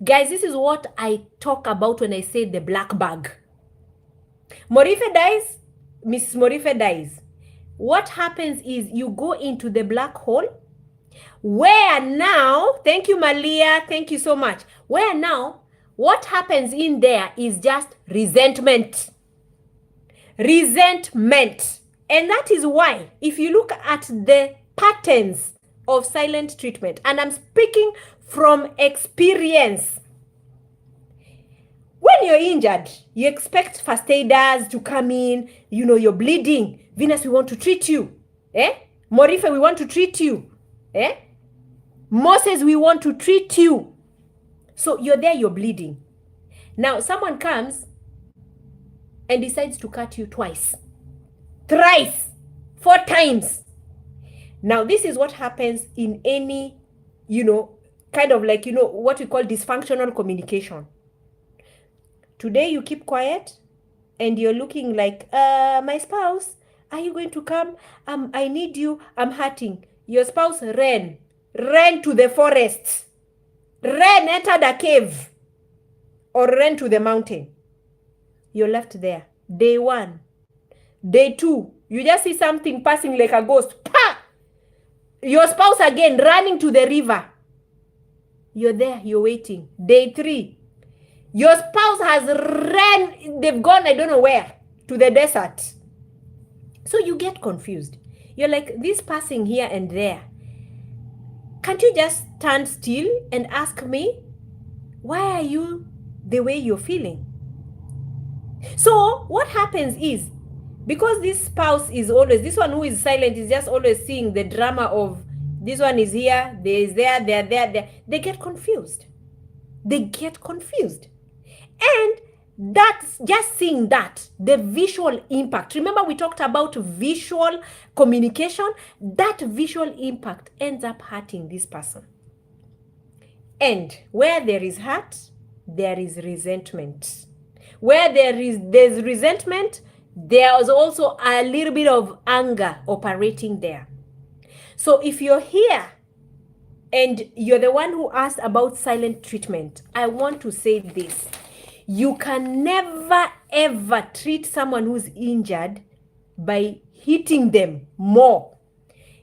Guys, this is what I talk about when I say the black bag. Morife dies, Mrs. Morife dies. What happens is you go into the black hole, where now, thank you, Malia, thank you so much, where now what happens in there is just resentment. Resentment. And that is why, if you look at the patterns of silent treatment, and I'm speaking from experience, when you're injured, you expect first aiders to come in, you're bleeding. Venus, we want to treat you. Morife, we want to treat you. Moses, we want to treat you. So you're there, you're bleeding. Now someone comes and decides to cut you twice, thrice, 4 times. Now this is what happens in any, kind of like, what we call dysfunctional communication. Today you keep quiet and you're looking like, my spouse, are you going to come? I need you, I'm hurting. Your spouse ran to the forest, entered a cave, or ran to the mountain. You're left there. Day 1. Day 2, you just see something passing like a ghost. Pa! Your spouse again running to the river. You're there, you're waiting. Day 3, your spouse has ran, they've gone, I don't know where, to the desert. So you get confused. You're like, this passing here and there. Can't you just stand still and ask me, why are you the way you're feeling? So what happens is, because this spouse is always, this one who is silent is just always seeing the drama of, this one is here, there is there, they're there. They get confused. And that's just seeing that, the visual impact. Remember we talked about visual communication? That visual impact ends up hurting this person. And where there is hurt, there is resentment. Where there's resentment, there's also a little bit of anger operating there. So if you're here and you're the one who asked about silent treatment, I want to say this. You can never ever treat someone who's injured by hitting them more.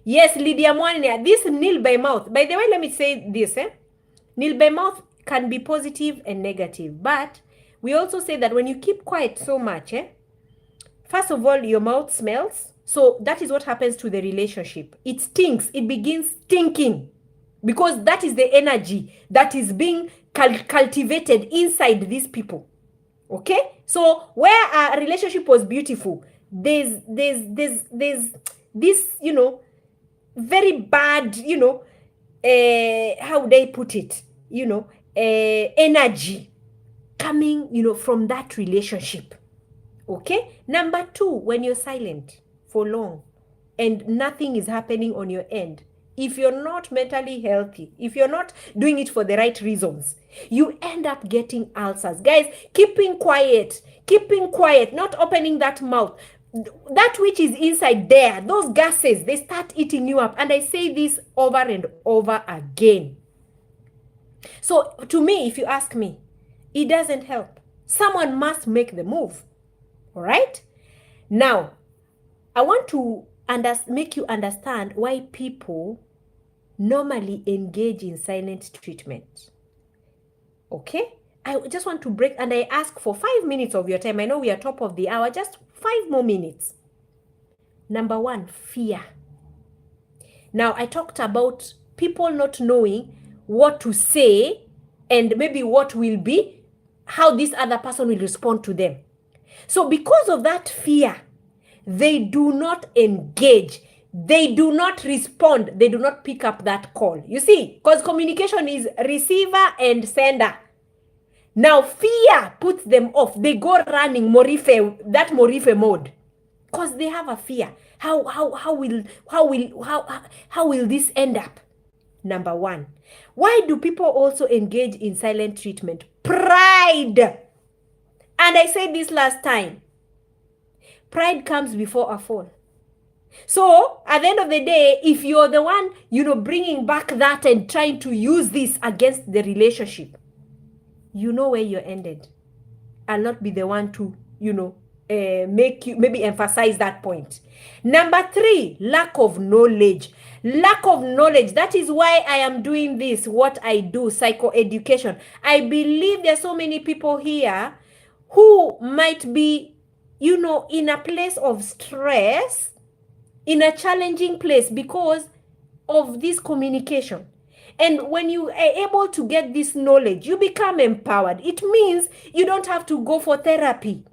Yes, Lydia Mwania, this nil by mouth. By the way, let me say this. Nil by mouth can be positive and negative. But we also say that when you keep quiet so much, first of all, your mouth smells. So that is what happens to the relationship. It stinks. It begins stinking. Because that is the energy that is being cultivated inside these people. Okay? So where a relationship was beautiful, there's this, very bad, how would I put it? Energy coming, from that relationship. Okay? Number 2, when you're silent for long and nothing is happening on your end, if you're not mentally healthy, if you're not doing it for the right reasons, you end up getting ulcers. Guys, keeping quiet, not opening that mouth. That which is inside there, those gases, they start eating you up. And I say this over and over again. So to me, if you ask me, it doesn't help. Someone must make the move. All right? Now, I want to make you understand why people normally engage in silent treatment. Okay? I just want to break, and I ask for 5 minutes of your time. I know we are top of the hour, just 5 more minutes. Number 1, fear. Now, I talked about people not knowing what to say and maybe what will be, how this other person will respond to them. So because of that fear, they do not engage. they do not respond. They do not pick up that call. You see, because communication is receiver and sender. Now, fear puts them off. They go running that Morife mode, because they have a fear. How will this end up? Number one, why do people also engage in silent treatment? Pride. And I said this last time. Pride comes before a fall. So at the end of the day, if you're the one, bringing back that and trying to use this against the relationship, you know where you're ended. I'll not be the one to, make you maybe emphasize that point. Number 3, lack of knowledge. Lack of knowledge. That is why I am doing this, what I do, psychoeducation. I believe there's so many people here who might be, in a place of stress, in a challenging place because of this communication. And when you are able to get this knowledge, you become empowered. It means you don't have to go for therapy.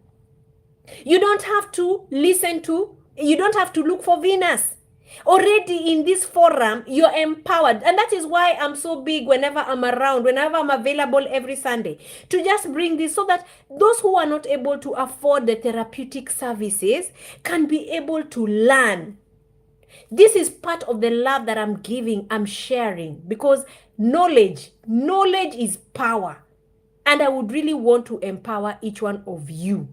You don't have to you don't have to look for Venus. Already in this forum, you're empowered. And that is why I'm so big whenever I'm around, whenever I'm available every Sunday, to just bring this so that those who are not able to afford the therapeutic services can be able to learn. This is part of the love that I'm giving, I'm sharing, because knowledge is power. And I would really want to empower each one of you.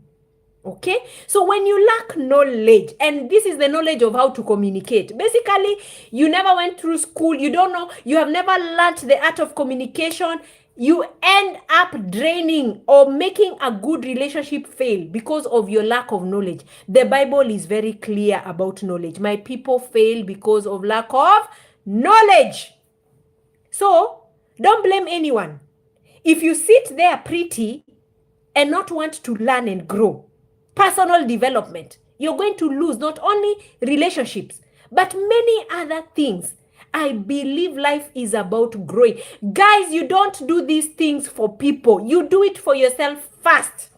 Okay? So when you lack knowledge, and this is the knowledge of how to communicate. Basically, you never went through school. You don't know. You have never learned the art of communication. You end up draining or making a good relationship fail because of your lack of knowledge. The Bible is very clear about knowledge. My people fail because of lack of knowledge. So, don't blame anyone. If you sit there pretty and not want to learn and grow, personal development, you're going to lose not only relationships, but many other things. I believe life is about growing. Guys, you don't do these things for people. You do it for yourself first.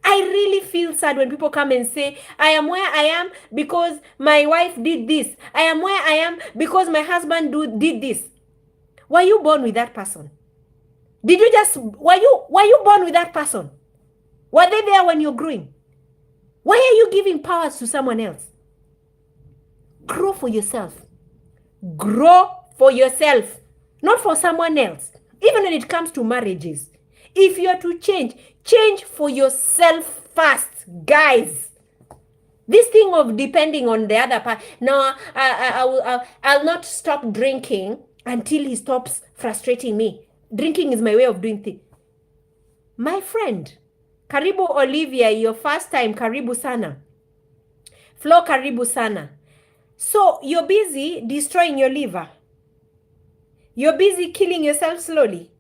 I really feel sad when people come and say, I am where I am because my wife did this. I am where I am because my husband did this. Were you born with that person? Were you born with that person? Were they there when you're growing? Why are you giving powers to someone else? Grow for yourself. Grow for yourself, not for someone else. Even when it comes to marriages, if you're to change for yourself first, guys. This thing of depending on the other part. No, I'll not stop drinking until he stops frustrating me. Drinking is my way of doing things. My friend, Karibu Olivia, your first time, Karibu Sana. Flo, Karibu Sana. So you're busy destroying your liver. You're busy killing yourself slowly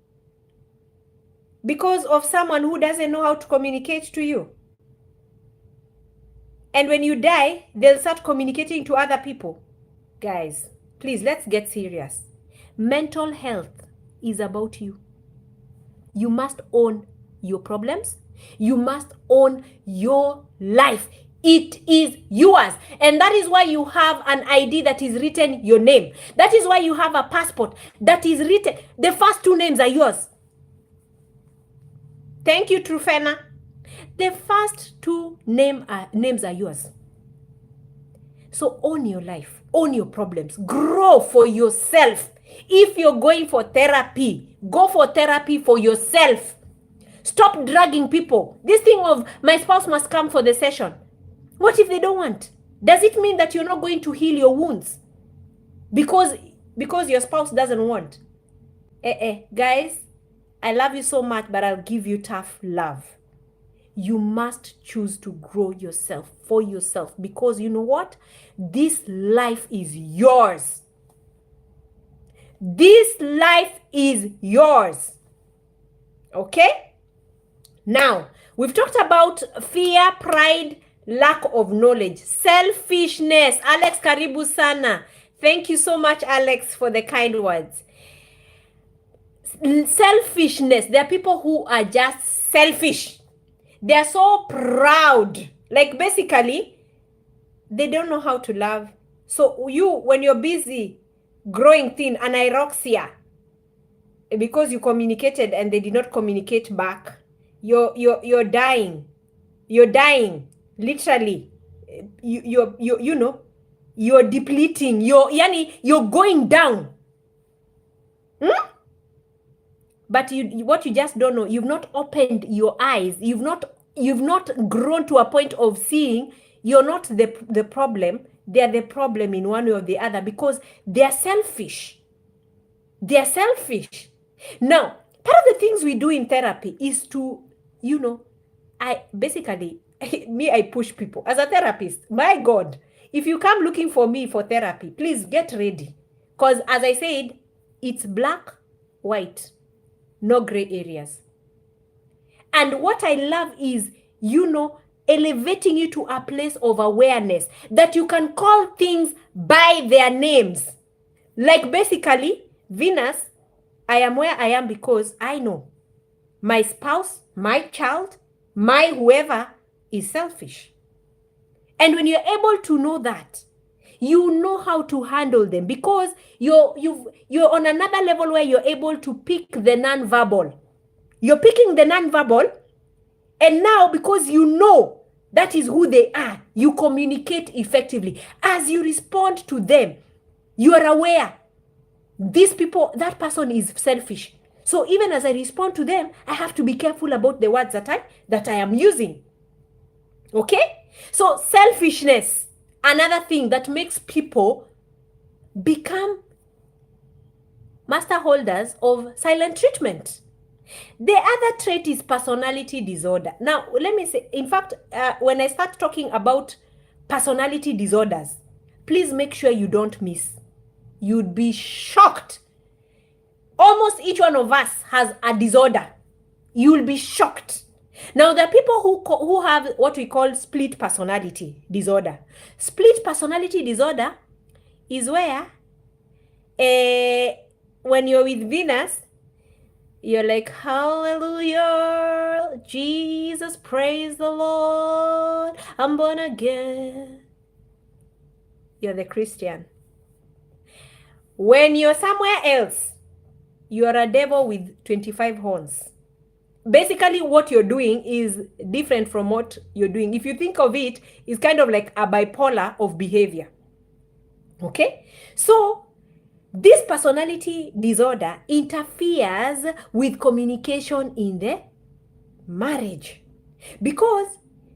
because of someone who doesn't know how to communicate to you. And when you die, they'll start communicating to other people. Guys, please, let's get serious. Mental health is about you. You must own your problems. You must own your life. It is yours. And that is why you have an ID that is written your name. That is why you have a passport that is written. The first 2 names are yours. Thank you, Trufena. The first 2 names are yours. So own your life. Own your problems. Grow for yourself. If you're going for therapy, go for therapy for yourself. Stop dragging people. This thing of my spouse must come for the session. What if they don't want? Does it mean that you're not going to heal your wounds? Because your spouse doesn't want? Guys, I love you so much, but I'll give you tough love. You must choose to grow yourself for yourself, because you know what? This life is yours. This life is yours. Okay? Now, we've talked about fear, pride, lack of knowledge, selfishness. Alex, karibu sana. Thank you so much, Alex, for the kind words. Selfishness. There are people who are just selfish. They are so proud. Like, basically, they don't know how to love. So when you're busy growing thin, anorexia, because you communicated and they did not communicate back, you're dying. You're dying, literally. You're depleting. You're going down. But what you just don't know, you've not opened your eyes. You've not grown to a point of seeing you're not the problem. They're the problem in one way or the other, because they're selfish. They're selfish. Now, part of the things we do in therapy is to, I push people as a therapist. My God, if you come looking for me for therapy, please get ready. Because as I said, it's black, white, no gray areas. And what I love is, elevating you to a place of awareness that you can call things by their names. Like basically, Venus, I am where I am because I know my spouse, my child, my whoever is selfish. And when you're able to know that, you know how to handle them, because you're on another level where you're able to pick the non-verbal. You're picking the non-verbal, and now because you know that is who they are, you communicate effectively. As you respond to them, you are aware these people, that person is selfish. So even as I respond to them, I have to be careful about the words that I am using. Okay? So selfishness, another thing that makes people become master holders of silent treatment. The other trait is personality disorder. Now, let me say, in fact, when I start talking about personality disorders, please make sure you don't miss. You'd be shocked. Almost each one of us has a disorder. You'll be shocked. Now, there are people who have what we call split personality disorder. Split personality disorder is where when you're with Venus, you're like, hallelujah, Jesus, praise the Lord, I'm born again. You're the Christian. When you're somewhere else, you're a devil with 25 horns. Basically, what you're doing is different from what you're doing. If you think of it, it's kind of like a bipolar of behavior. Okay? So, this personality disorder interferes with communication in the marriage. Because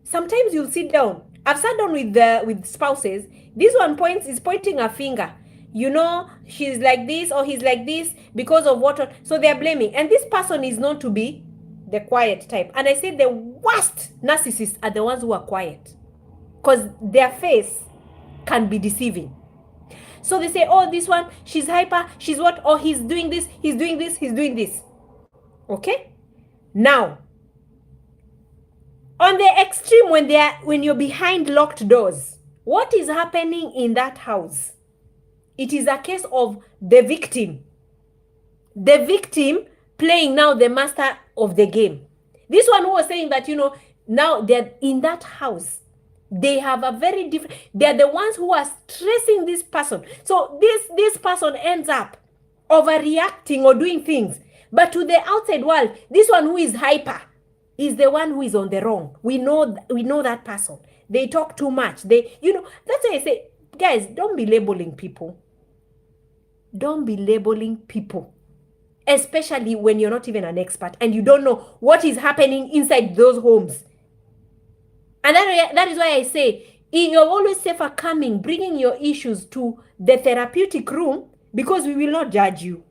sometimes you'll sit down. I've sat down with spouses. This one is pointing a finger. She's like this or he's like this because of what. So they're blaming. And this person is known to be the quiet type. And I say the worst narcissists are the ones who are quiet, because their face can be deceiving. So they say, oh, this one, she's hyper, she's what? Oh, he's doing this, he's doing this, he's doing this. Okay? Now, on the extreme, when you're behind locked doors, what is happening in that house? It is a case of the victim. The victim playing now the master of the game. This one who was saying that, now they're in that house. They have a very different, they're the ones who are stressing this person. So this person ends up overreacting or doing things. But to the outside world, this one who is hyper is the one who is on the wrong. We know that person. They talk too much. That's why I say, guys, don't be labeling people. Don't be labeling people. Especially when you're not even an expert and you don't know what is happening inside those homes. And that is why I say, you're always safer bringing your issues to the therapeutic room, because we will not judge you,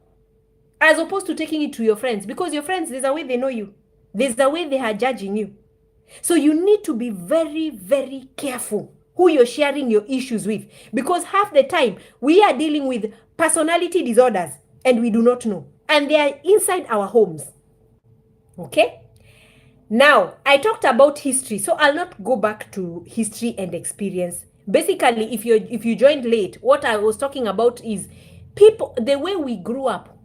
as opposed to taking it to your friends, because your friends, there's a way they know you. There's a way they are judging you. So you need to be very, very careful who you're sharing your issues with, because half the time we are dealing with personality disorders and we do not know. And they are inside our homes. Okay? Now, I talked about history, so I'll not go back to history and experience. Basically, if you joined late, what I was talking about is people, the way we grew up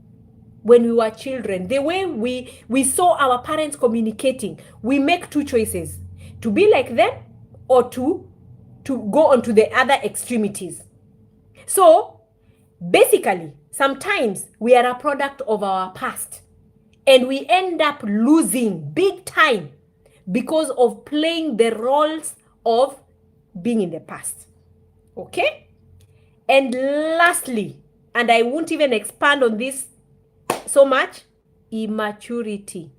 when we were children, the way we saw our parents communicating. We make two choices: to be like them or to go on to the other extremities. So basically, sometimes we are a product of our past and we end up losing big time because of playing the roles of being in the past. Okay? And lastly, and I won't even expand on this so much, immaturity.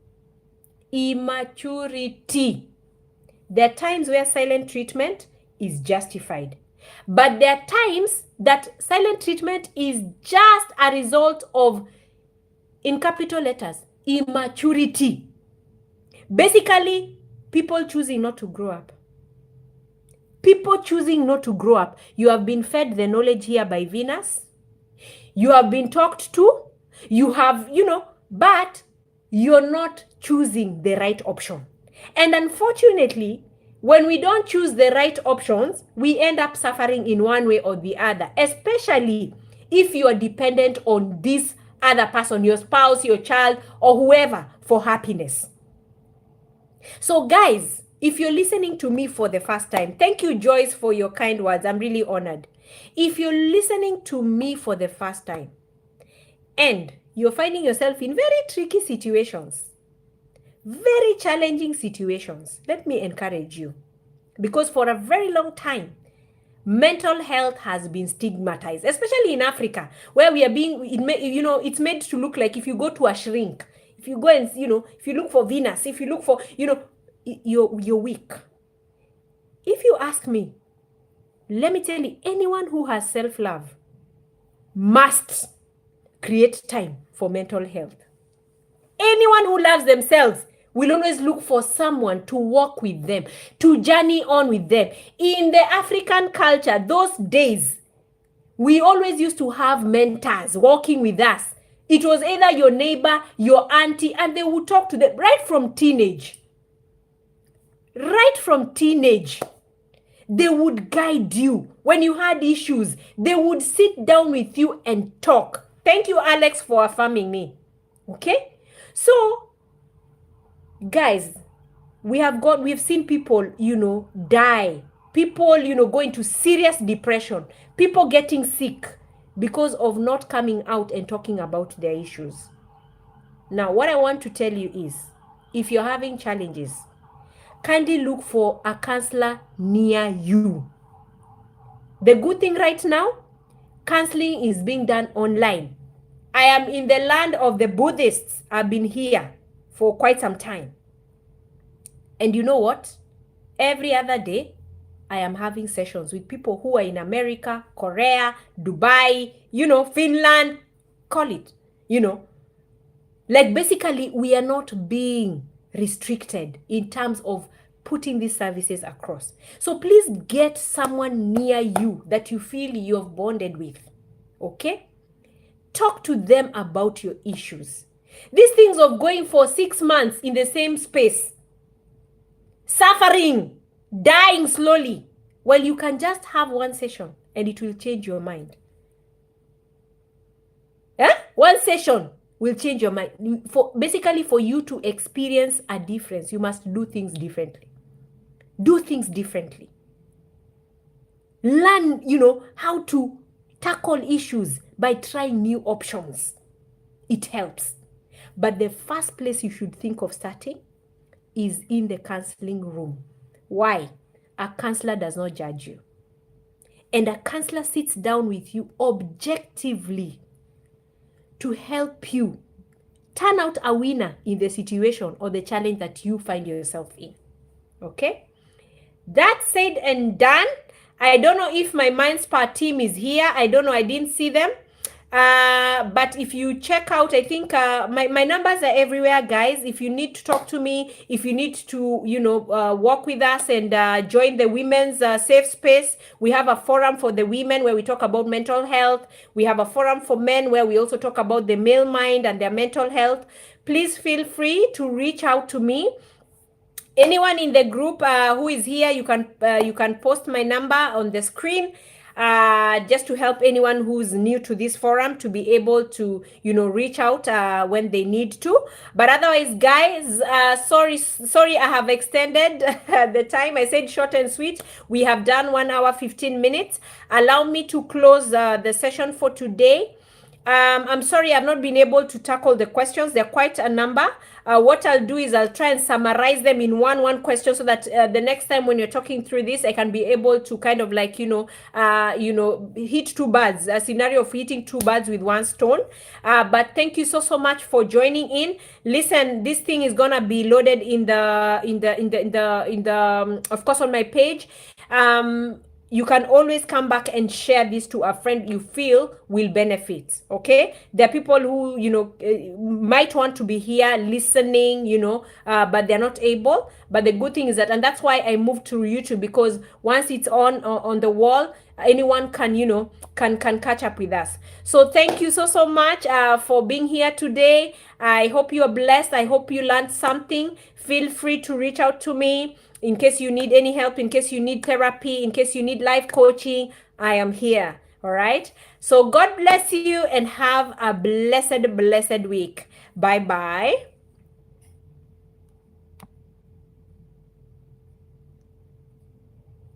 Immaturity. There are times where silent treatment is justified. But there are times that silent treatment is just a result of, in capital letters, immaturity. Basically, people choosing not to grow up. People choosing not to grow up. You have been fed the knowledge here by Venus. You have been talked to. You have, but you're not choosing the right option. And unfortunately, when we don't choose the right options, we end up suffering in one way or the other, especially if you are dependent on this other person, your spouse, your child, or whoever, for happiness. So guys, if you're listening to me for the first time, thank you, Joyce, for your kind words. I'm really honored. If you're listening to me for the first time and you're finding yourself in very tricky situations, very challenging situations, let me encourage you. Because for a very long time, mental health has been stigmatized, especially in Africa, where we are being, it's made to look like if you go to a shrink, if you go and, if you look for Venus, if you look for, you're weak. If you ask me, let me tell you, anyone who has self-love must create time for mental health. Anyone who loves themselves will always look for someone to walk with them, to journey on with them. In the African culture, those days, we always used to have mentors walking with us. It was either your neighbor, your auntie, and they would talk to them right from teenage. Right from teenage. They would guide you. When you had issues, they would sit down with you and talk. Thank you, Alex, for affirming me. Okay? So, guys, we've seen people, die. People, go into serious depression. People getting sick because of not coming out and talking about their issues. Now, what I want to tell you is, if you're having challenges, kindly look for a counselor near you. The good thing right now, counseling is being done online. I am in the land of the Buddhists. I've been here for quite some time. And you know what? Every other day, I am having sessions with people who are in America, Korea, Dubai, Finland, call it, Like basically, we are not being restricted in terms of putting these services across. So please get someone near you that you feel you have bonded with, okay? Talk to them about your issues. These things of going for 6 months in the same space, suffering, dying slowly, well, you can just have one session and it will change your mind. One session will change your mind. Basically, for you to experience a difference, you must do things differently. Do things differently. Learn, how to tackle issues by trying new options. It helps. But the first place you should think of starting is in the counseling room. Why? A counselor does not judge you. And a counselor sits down with you objectively to help you turn out a winner in the situation or the challenge that you find yourself in. Okay? That said and done, I don't know if my Myndspa team is here. I don't know. I didn't see them. But if you check out, I think my numbers are everywhere, guys. If you need to talk to me, if you need to, walk with us and join the women's safe space, we have a forum for the women where we talk about mental health. We have a forum for men where we also talk about the male mind and their mental health. Please feel free to reach out to me. Anyone in the group who is here, you can post my number on the screen. just to help anyone who's new to this forum to be able to, reach out when they need to. But otherwise, guys, sorry, I have extended the time. I said short and sweet. We have done 1 hour 15 minutes. Allow me to close the session for today. I'm sorry I've not been able to tackle the questions. There are quite a number. What I'll do is I'll try and summarize them in one question, so that the next time when you're talking through this, I can be able to kind of like, hit two birds, a scenario of hitting two birds with one stone. But thank you so much for joining in. Listen, this thing is gonna be loaded in the of course on my page. You can always come back and share this to a friend you feel will benefit. Okay, there are people who might want to be here listening, but they're not able. But the good thing is that, and that's why I moved to YouTube, because once it's on the wall, anyone can can catch up with us. So thank you so much for being here today. I hope you're blessed. I hope you learned something. Feel free to reach out to me in case you need any help, in case you need therapy, in case you need life coaching. I am here. All right. So God bless you and have a blessed week. Bye bye.